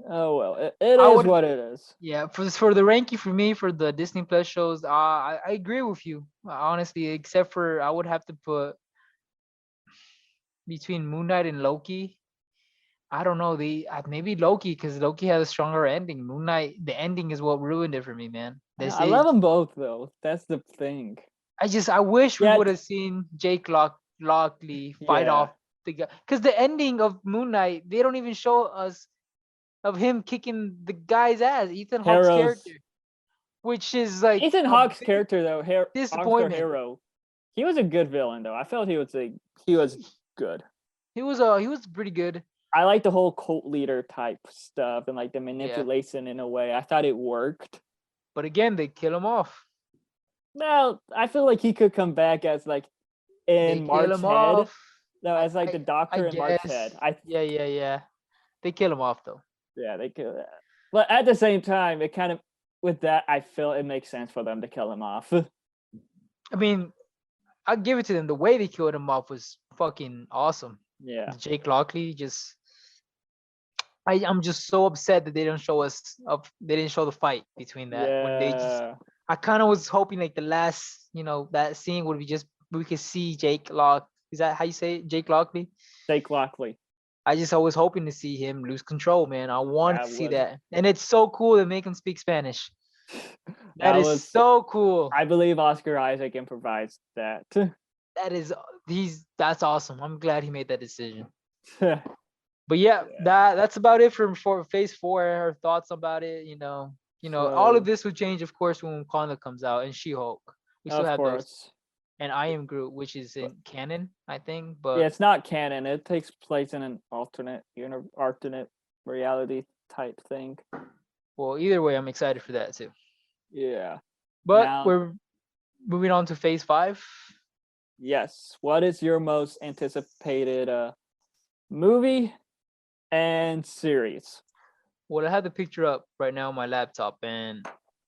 Oh well, it is what it is. Yeah, for the ranking for me for the Disney Plus shows, I agree with you honestly. Except for I would have to put between Moon Knight and Loki. I don't know maybe Loki because Loki has a stronger ending. Moon Knight, the ending is what ruined it for me, man. I love them both though. That's the thing. I wish we would have seen Jake Lockley fight off the guy because the ending of Moon Knight they don't even show us of him kicking the guy's ass, Ethan Hawke's character, which is like Ethan Hawke's character though. Disappointment. Hero. He was a good villain though. I felt he was good. He was pretty good. I like the whole cult leader type stuff and like the manipulation in a way. I thought it worked. But again, they kill him off. Well, I feel like he could come back as like in Mark's head. No, as like the Doctor in Mark's head. Yeah. They kill him off though. Yeah, they kill that. But at the same time, it kind of with that, I feel it makes sense for them to kill him off. I mean, I'll give it to them. The way they killed him off was fucking awesome. Yeah. Jake Lockley I'm just so upset that they didn't show the fight between that. Yeah. When I kind of was hoping like the last, that scene would be just we could see Jake Lock. Is that how you say it? Jake Lockley? Jake Lockley. I was hoping to see him lose control, man. I wanted to see that. And it's so cool to make him speak Spanish. That is so cool. I believe Oscar Isaac improvised that. That's awesome. I'm glad he made that decision. But that's about it for phase 4. Our thoughts about it, all of this will change, of course, when Wakanda comes out and She-Hulk. We still have those. And I Am Groot, which is in canon, I think. But yeah, it's not canon. It takes place in an alternate reality type thing. Well, either way, I'm excited for that too. Yeah. But moving on to phase 5. Yes. What is your most anticipated movie and series? Well, I have the picture up right now on my laptop, and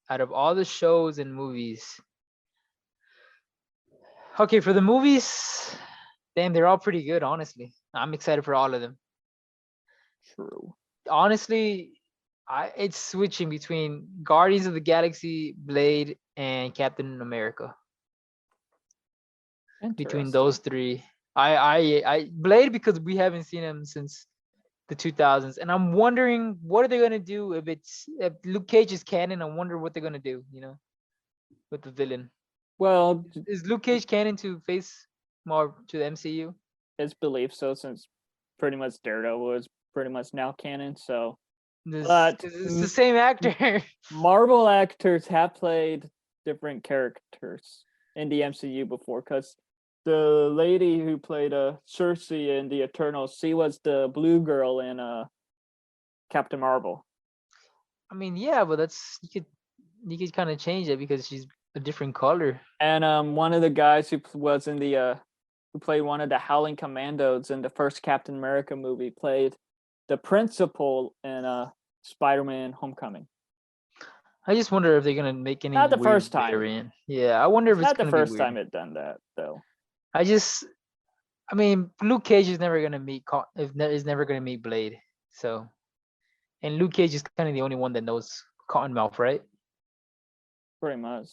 out of all the shows and movies, okay, for the movies, damn, they're all pretty good, honestly. I'm excited for all of them. True. Honestly, it's switching between Guardians of the Galaxy, Blade, and Captain America. Between those three, I Blade, because we haven't seen him since the 2000s, and I'm wondering what are they gonna do if Luke Cage is canon. I wonder what they're gonna do, with the villain. Well, Is Luke Cage canon to face more to the MCU? it's believed so, since pretty much Daredevil is pretty much now canon. So, It's the same actor. Marvel actors have played different characters in the MCU before, because the lady who played Cersei in the Eternals, she was the blue girl in Captain Marvel. I mean, yeah, but you could kind of change it because she's a different color. And one of the guys who was in the who played one of the Howling Commandos in the first Captain America movie played the principal in Spider-Man: Homecoming. I just wonder if they're gonna make any Not the weird first time. variant. Yeah, I wonder if it's Not the gonna be first weird. time it done that though. I mean, Luke Cage is never gonna meet is never gonna meet Blade. So, and Luke Cage is kind of the only one that knows Cottonmouth, right? Pretty much.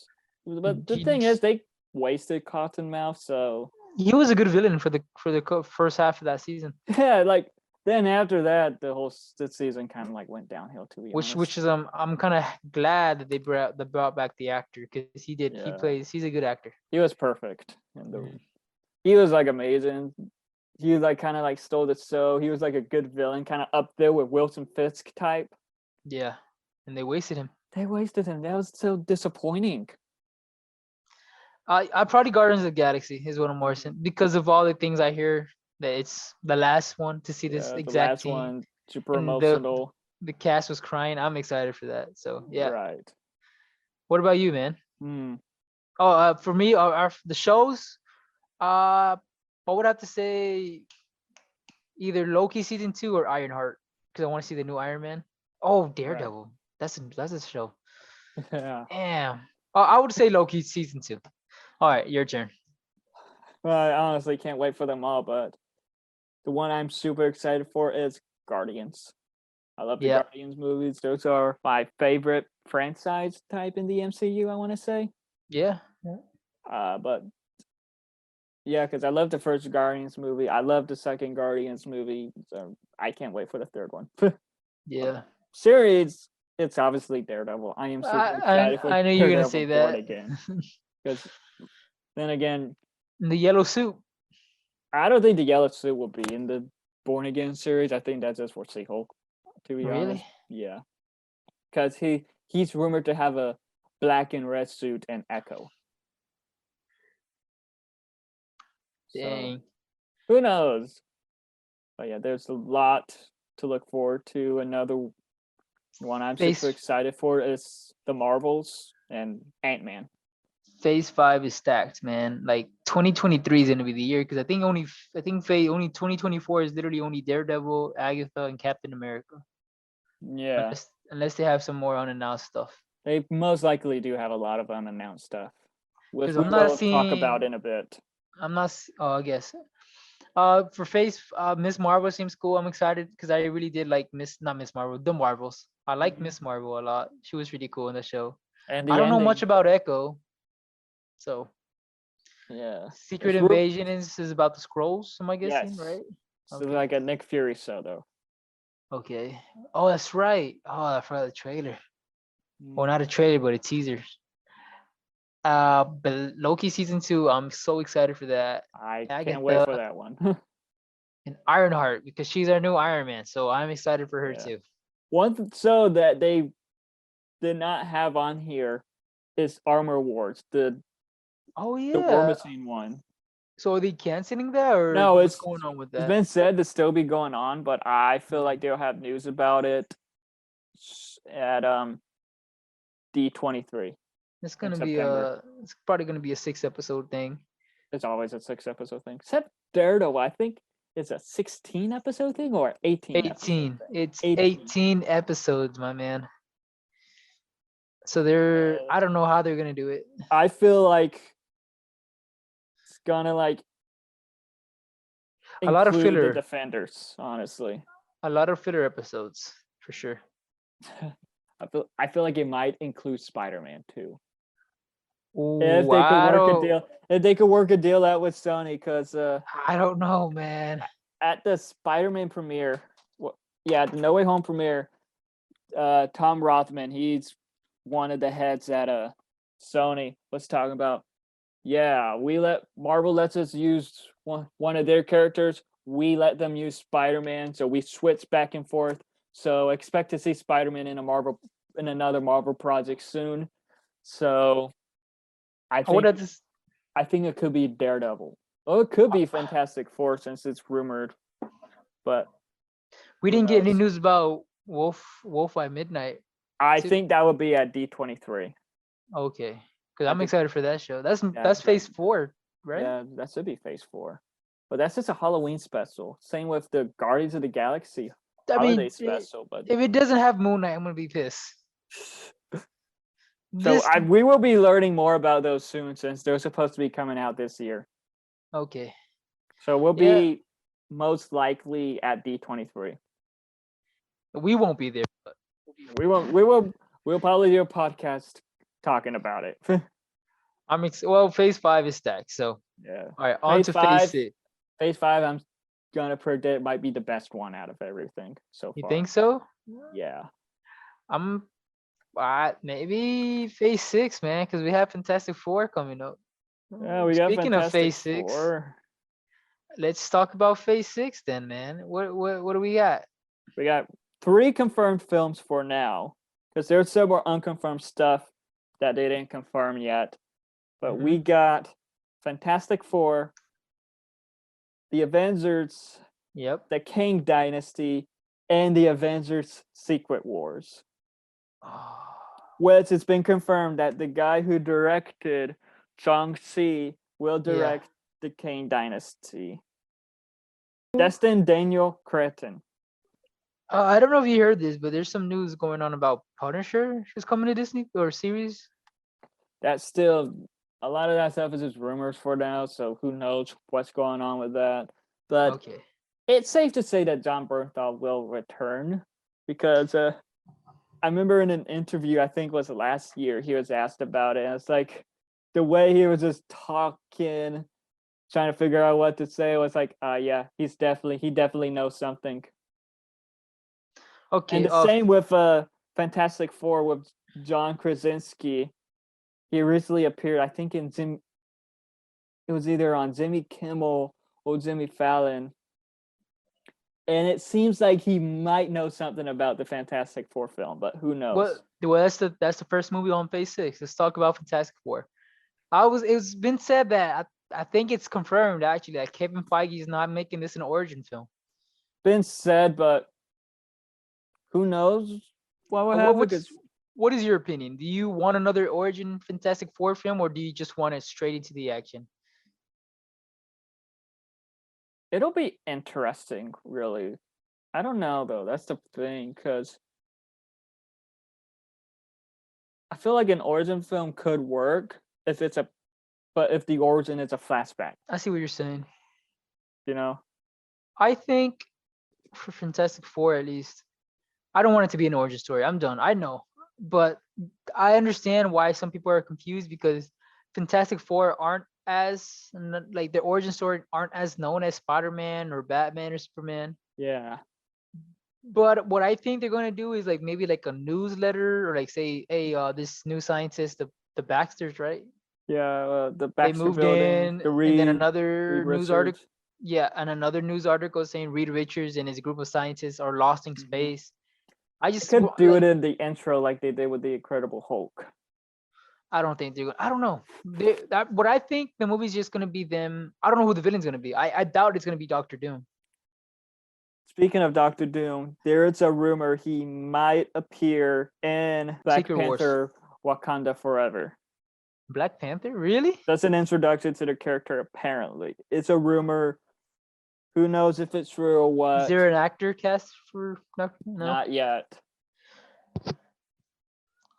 But the thing is, they wasted Cottonmouth, so he was a good villain for the first half of that season. yeah, like then after that, the season kind of like went downhill, to be honest. Which is I'm kind of glad that they brought back the actor, because he's a good actor. He was perfect, and he was like amazing. He like kind of like stole the show. He was like a good villain, kind of up there with Wilson Fisk type. Yeah, and they wasted him. They wasted him. That was so disappointing. I probably Guardians of the Galaxy is what I'm more because of all the things I hear that it's the last one to see this exact the last team. one, super emotional. The cast was crying. I'm excited for that. So yeah. Right. What about you, man? Oh, for me, the shows. I would have to say either Loki season 2 or Ironheart, because I want to see the new Iron Man. Oh, Daredevil. Right. That's a show. Yeah. Damn. I would say Loki season 2. All right, your turn. Well, I honestly can't wait for them all, but the one I'm super excited for is Guardians. I love the Guardians movies. Those are my favorite franchise type in the MCU, I want to say. Yeah. But yeah, because I love the first Guardians movie. I love the second Guardians movie. So I can't wait for the third one. Yeah. Series, it's obviously Daredevil. I am super excited for I know you're gonna say that again. Because then again, the yellow suit. I don't think the yellow suit will be in the Born Again series. I think that's just for She-Hulk, to be honest. Yeah. Because he's rumored to have a black and red suit and Echo. Dang. So, who knows? But yeah, there's a lot to look forward to. Another one I'm super excited for is the Marvels and Ant-Man. Phase 5 is stacked, man. Like 2023 is gonna be the year, because I think only 2024 is literally only Daredevil, Agatha, and Captain America. Yeah. Unless they have some more unannounced stuff. They most likely do have a lot of unannounced stuff, which I'm not seeing, talk about in a bit. I'm not. Oh, I guess. For Phase, Miss Marvel seems cool. I'm excited because I really did like not Miss Marvel, the Marvels. I like Miss Marvel a lot. She was really cool in the show. And I don't know much about Echo, so yeah. Secret Invasion is about the Skrulls, am I guessing, right? So like a Nick Fury show, though. Okay. Oh, that's right. Oh, I forgot the trailer. Well, not a trailer, but a teaser. But Loki season 2, I'm so excited for that. I can't wait for that one. And Ironheart, because she's our new Iron Man, so I'm excited for her too. One show that they did not have on here is Armor Wars, the War Machine one. So are they canceling that, or no? What's going on with that? It's been said to still be going on, but I feel like they'll have news about it at D23. It's in gonna be September. it's probably gonna be a 6 episode thing. It's always a 6 episode thing. Except Daredevil, I think it's a 16 episode thing or 18 episode 18. thing. It's 18. 18 episodes, my man. So they're Uh, I don't know how they're gonna do it. I feel like it's gonna like A lot of include the filler, defenders, honestly. a lot of filler episodes for sure. I feel like it might include Spider-Man too. If Ooh, they could work a deal, if they could work a deal out with Sony, because I don't know, man. at the Spider-Man premiere, the No Way Home premiere, Tom Rothman, he's one of the heads at Sony, was talking about, yeah, Marvel lets us use one of their characters. We let them use Spider-Man, so we switch back and forth. So expect to see Spider-Man in another Marvel project soon. So I I would think have just I think it could be Daredevil. Well, it could be Fantastic Four since it's rumored, but we who didn't get any knows? news about Wolf by Midnight. I too. think that would be at D23. Okay, because I I'm think- excited for that show. That's Yeah, Phase 4, right? Yeah, that should be Phase 4. But that's just a Halloween special. Same with the Guardians of the Galaxy I holiday mean, special. But if it doesn't have Moon Knight, I'm gonna be pissed. so This we will be learning more about those soon, since they're supposed to be coming out this year. okay. So we'll Yeah. be most likely at D23. We won't be there. But We'll probably do a podcast talking about it. well, Phase 5 is stacked. So Yeah. all right, on Phase to 5. Phase 6. Phase 5, I'm gonna predict might be the best one out of everything so far. You think so? Yeah. I'm maybe Phase 6, man, because we have Fantastic Four coming up. Yeah, we got Speaking of Fantastic Phase 6, Four. let's talk about Phase 6 then, man. What do we got? We got 3 confirmed films for now, because there's some more unconfirmed stuff that they didn't confirm yet. But we got Fantastic Four, the Avengers, Yep. the Kang Dynasty, and the Avengers Secret Wars. Which it's been confirmed that the guy who directed Shang-Chi will direct the Kang Dynasty. Destin Daniel Cretton. I don't know if you heard this, but there's some news going on about Punisher. She's coming to Disney or series. That's still, a lot of that stuff is just rumors for now, so who knows what's going on with that. But Okay. it's safe to say that John Bernthal will return, because I remember in an interview, I think it was last year, he was asked about it, and it's like the way he was just talking, trying to figure out what to say, was like, yeah, he definitely knows something. Okay. And the same with Fantastic Four with John Krasinski. He recently appeared, I think, it was either on Jimmy Kimmel or Jimmy Fallon. And it seems like he might know something about the Fantastic Four film, but who knows? Well, that's the first movie on Phase 6. Let's talk about Fantastic Four. It's been said that I think it's confirmed actually that Kevin Feige is not making this an origin film. Been said, but who knows what will happen? What is your opinion? Do you want another origin Fantastic Four film, or do you just want it straight into the action? It'll be interesting, really. I don't know, though. That's the thing, because I feel like an origin film could work if the origin is a flashback. I see what you're saying. You know? I think for Fantastic Four, at least, I don't want it to be an origin story. I'm done. I know, but I understand why some people are confused, because Fantastic Four aren't as like their origin story aren't as known as Spider-Man or Batman or Superman. Yeah. But what I think they're gonna do is like maybe like a newsletter, or like say, hey, this new scientist, the Baxters, right? Yeah, the They Baxter moved building, in, the and then Reed another news article. Richards. Yeah, and another news article saying Reed Richards and his group of scientists are lost in space. I They just could do like, it in the intro like they did with the Incredible Hulk. I don't think they're. I don't know. What I think the movie's just gonna be them. I don't know who the villain's gonna be. I doubt it's gonna be Doctor Doom. Speaking of Doctor Doom, there is a rumor he might appear in Black Secret Wars. Panther Wakanda Forever. Black Panther? Really? That's an introduction to the character. Apparently, it's a rumor. Who knows if it's true or what? Is there an actor cast for no? Not yet.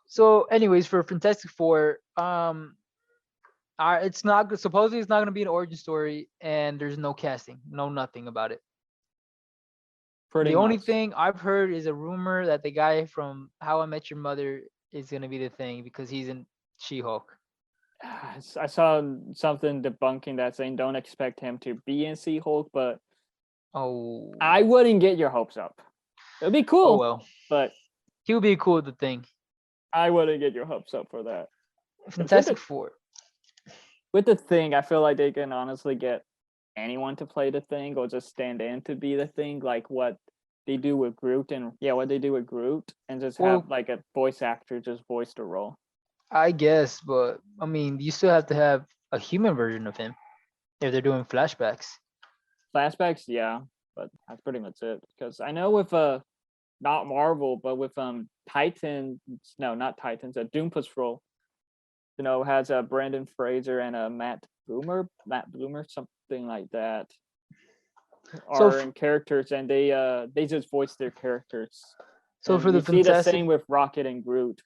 So, anyways, for Fantastic Four, it's not supposedly it's not gonna be an origin story, and there's no casting, no nothing about it. Pretty the much. only thing I've heard is a rumor that the guy from How I Met Your Mother is gonna be the thing because he's in She-Hulk. I saw something debunking that, saying don't expect him to be in She-Hulk, but I wouldn't get your hopes up. It'd be cool, Oh well, but he would be cool with the thing. I wouldn't get your hopes up for that. Fantastic Four. With the Thing, I feel like they can honestly get anyone to play the Thing or just stand in to be the Thing, like what they do with Groot, and just have like a voice actor just voice the role. I guess, but I mean, you still have to have a human version of him if they're doing flashbacks. Flashbacks, yeah, but that's pretty much it. Because I know with not Marvel, but with Doom Patrol, has a Brendan Fraser and a Matt Boomer, something like that, are in characters, and they just voice their characters. So and for the see the same with Rocket and Groot.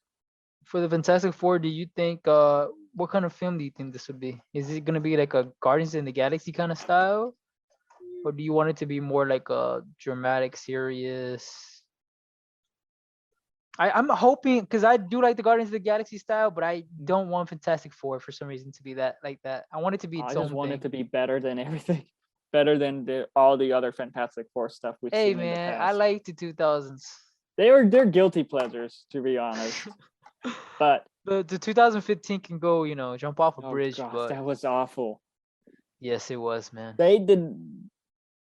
For the Fantastic Four, do you think what kind of film do you think this would be? Is it gonna be like a Guardians in the Galaxy kind of style? Or do you want it to be more like a dramatic, serious? I'm hoping, because I do like the Guardians of the Galaxy style, but I don't want Fantastic Four for some reason to be that. I want it to be its own thing. I just want it to be better than everything. Better than all the other Fantastic Four stuff we've seen in the past. Hey man, I like the 2000s. They're guilty pleasures, to be honest. But the 2015 can go, jump off a bridge. Gosh, but that was awful. Yes, it was, man.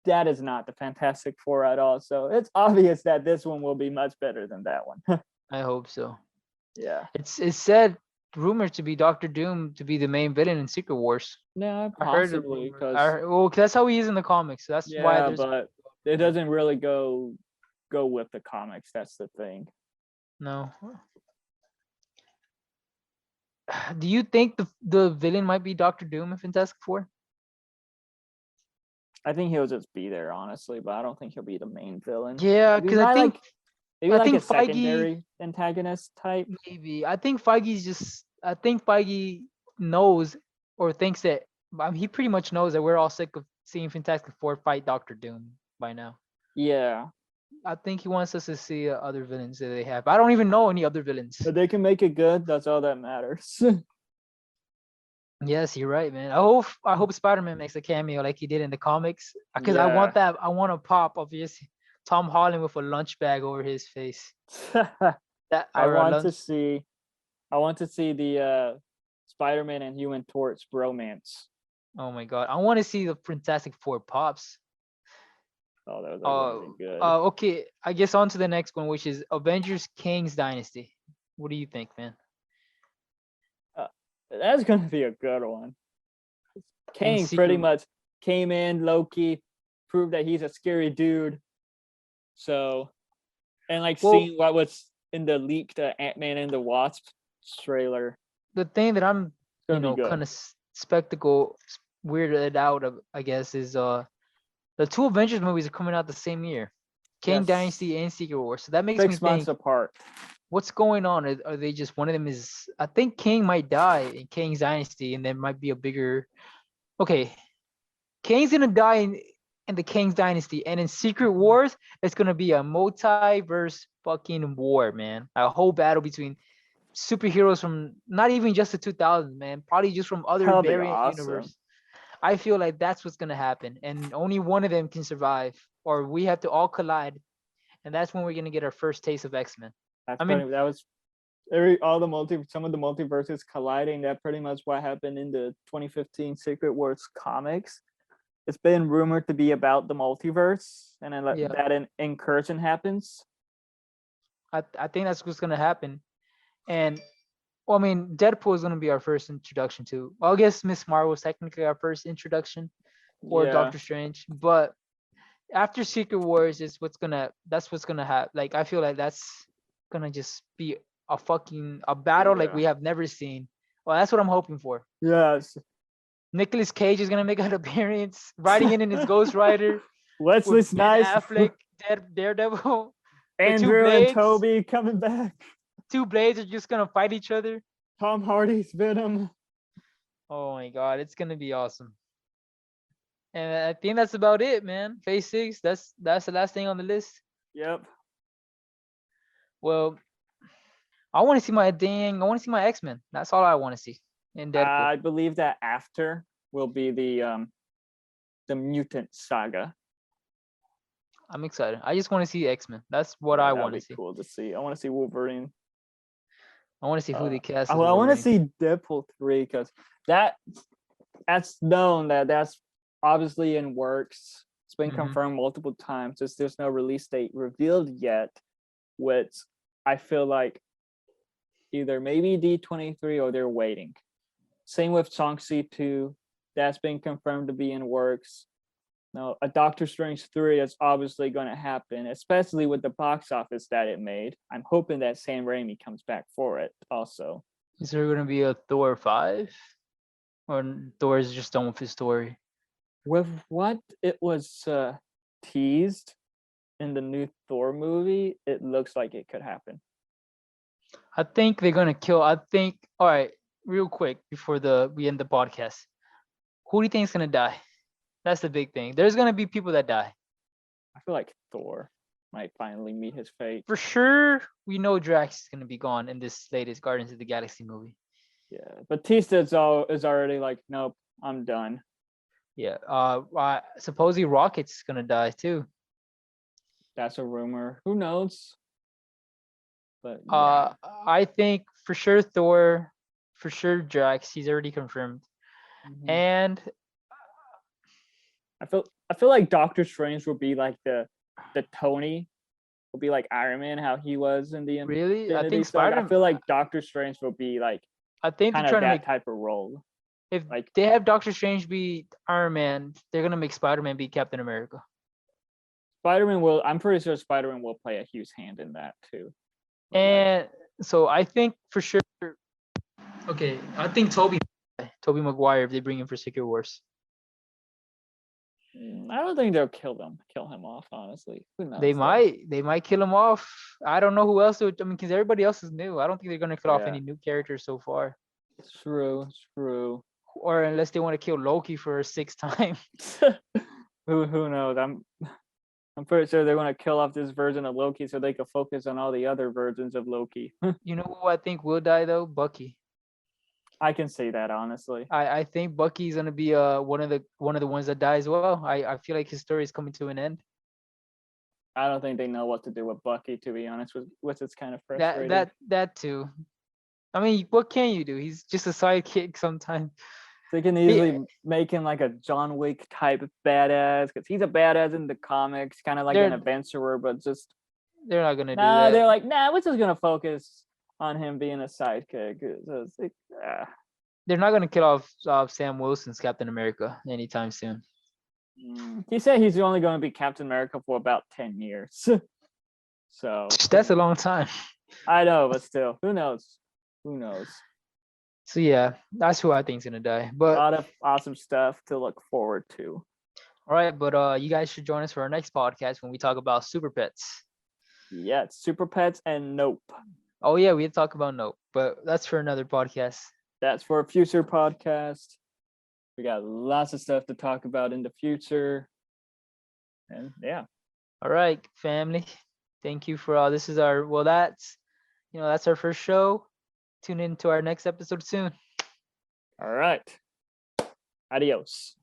That is not the Fantastic Four at all. So it's obvious that this one will be much better than that one. I hope so. Yeah. It's said, rumored to be Doctor Doom to be the main villain in Secret Wars. Yeah, possibly. Because that's how he is in the comics. That's why there's. But it doesn't really go with the comics. That's the thing. No. Do you think the villain might be Doctor Doom in Fantastic Four? I think he'll just be there, honestly, but I don't think he'll be the main villain. Yeah, because I think maybe like a secondary antagonist type. Maybe. I think Feige knows or thinks that he pretty much knows that we're all sick of seeing Fantastic Four fight Doctor Doom by now. Yeah. I think he wants us to see other villains that they have. I don't even know any other villains. But they can make it good. That's all that matters. Yes, you're right, man. I hope Spider-Man makes a cameo like he did in the comics, because I want that. I want a pop of just Tom Holland with a lunch bag over his face. I want to see the Spider-Man and Human Torch bromance. Oh my god, I want to see the Fantastic Four pops. Oh, that was really good. Okay, I guess on to the next one, which is Avengers King's Dynasty. What do you think, man? That's gonna be a good one. Kang pretty much came in, Loki proved that he's a scary dude. So, and seeing what was in the leaked Ant-Man and the Wasp trailer. The thing that I'm, kind of weirded out of, I guess, is the two Avengers movies are coming out the same year, Kang Dynasty and Secret Wars. So that makes me think 6 months apart. What's going on? Are they just, one of them is, I think King might die in King's Dynasty, and there might be a bigger. Okay, King's gonna die in the King's Dynasty, and in Secret Wars, it's gonna be a multiverse fucking war, man. A whole battle between superheroes from not even just the 2000s, man. Probably just from other variant universe. I feel like that's what's gonna happen, and only one of them can survive, or we have to all collide, and that's when we're gonna get our first taste of X-Men. Some of the multiverses colliding. That pretty much what happened in the 2015 Secret Wars comics. It's been rumored to be about the multiverse, and then that an incursion happens. I think that's what's gonna happen, and Deadpool is gonna be our first introduction to. Well, I guess Miss Marvel is technically our first introduction, or Doctor Strange, but after Secret Wars is that's what's gonna happen. I feel like that's gonna just be a battle like we have never seen, Well, that's what I'm hoping for. Yes. Nicolas Cage is gonna make an appearance, riding in his Ghost Rider Wesley with Ben Snipes, Affleck, Daredevil. The Andrew and Toby coming back. two blades are just gonna fight each other. Tom Hardy's Venom. Oh my god, it's gonna be awesome. And I think that's about it, man. Phase 6. That's the last thing on the list. Yep. Well, I want to see my X-Men. That's all I want to see in Deadpool. I believe that after will be the mutant saga. I'm excited. I just want to see X-Men. That's what I want to see. Cool to see. I want to see Wolverine. I want to see who they cast. I want to see Deadpool 3 because that's known that's obviously in works. It's been confirmed multiple times. Just there's no release date revealed yet, which I feel like either maybe D23 or they're waiting. Same with Shang-Chi 2. That's been confirmed to be in works. Now, a Doctor Strange 3 is obviously going to happen, especially with the box office that it made. I'm hoping that Sam Raimi comes back for it also. Is there going to be a Thor 5? Or Thor is just done with his story? With what it was teased in the new Thor movie, it looks like it could happen. I think they're going to kill. All right, real quick before we end the podcast. Who do you think is going to die? That's the big thing. There's going to be people that die. I feel like Thor might finally meet his fate. For sure, we know Drax is going to be gone in this latest Guardians of the Galaxy movie. Yeah, Batista is already like, nope, I'm done. Yeah. Supposedly Rocket's going to die too. That's a rumor. Who knows? But yeah. I think for sure Thor, for sure Drax. He's already confirmed. And I feel like Doctor Strange will be like the Tony, will be like Iron Man, how he was in the really. I think Spider-Man. I feel like Doctor Strange will be like I think kind they're of trying to make type of role. If like they have Doctor Strange be Iron Man, they're gonna make Spider-Man be Captain America. I'm pretty sure Spider-Man will play a huge hand in that too. And so I think for sure. Okay, I think Tobey Maguire if they bring him for Secret Wars. I don't think they'll kill him off, honestly. Who knows? They might kill him off. I don't know who else would. I mean, because everybody else is new. I don't think they're gonna kill off any new characters so far. True. Or unless they want to kill Loki for a 6th time. Who knows? I'm pretty sure they want to kill off this version of Loki so they can focus on all the other versions of Loki. You know who I think will die though? Bucky. I can say that honestly. I think Bucky's gonna be one of the ones that die as well. I feel like his story is coming to an end. I don't think they know what to do with Bucky, to be honest. Which is kind of frustrating. That too. I mean, what can you do? He's just a sidekick sometimes. They can easily make him like a John Wick type badass because he's a badass in the comics, kind of like an adventurer, but just they're not gonna do that. They're like, we're just gonna focus on him being a sidekick. So it's like, They're not gonna kill off Sam Wilson's Captain America anytime soon. He said he's only going to be Captain America for about 10 years. So that's a long time. I know, but still, who knows? So yeah, that's who I think is gonna die. But a lot of awesome stuff to look forward to. All right, but you guys should join us for our next podcast when we talk about Super Pets. Yeah, Super Pets and Nope. Oh yeah, we had to talk about Nope, but that's for another podcast. That's for a future podcast. We got lots of stuff to talk about in the future. And yeah. All right, family. Thank you for this is our that's our first show. Tune in to our next episode soon. All right. Adios.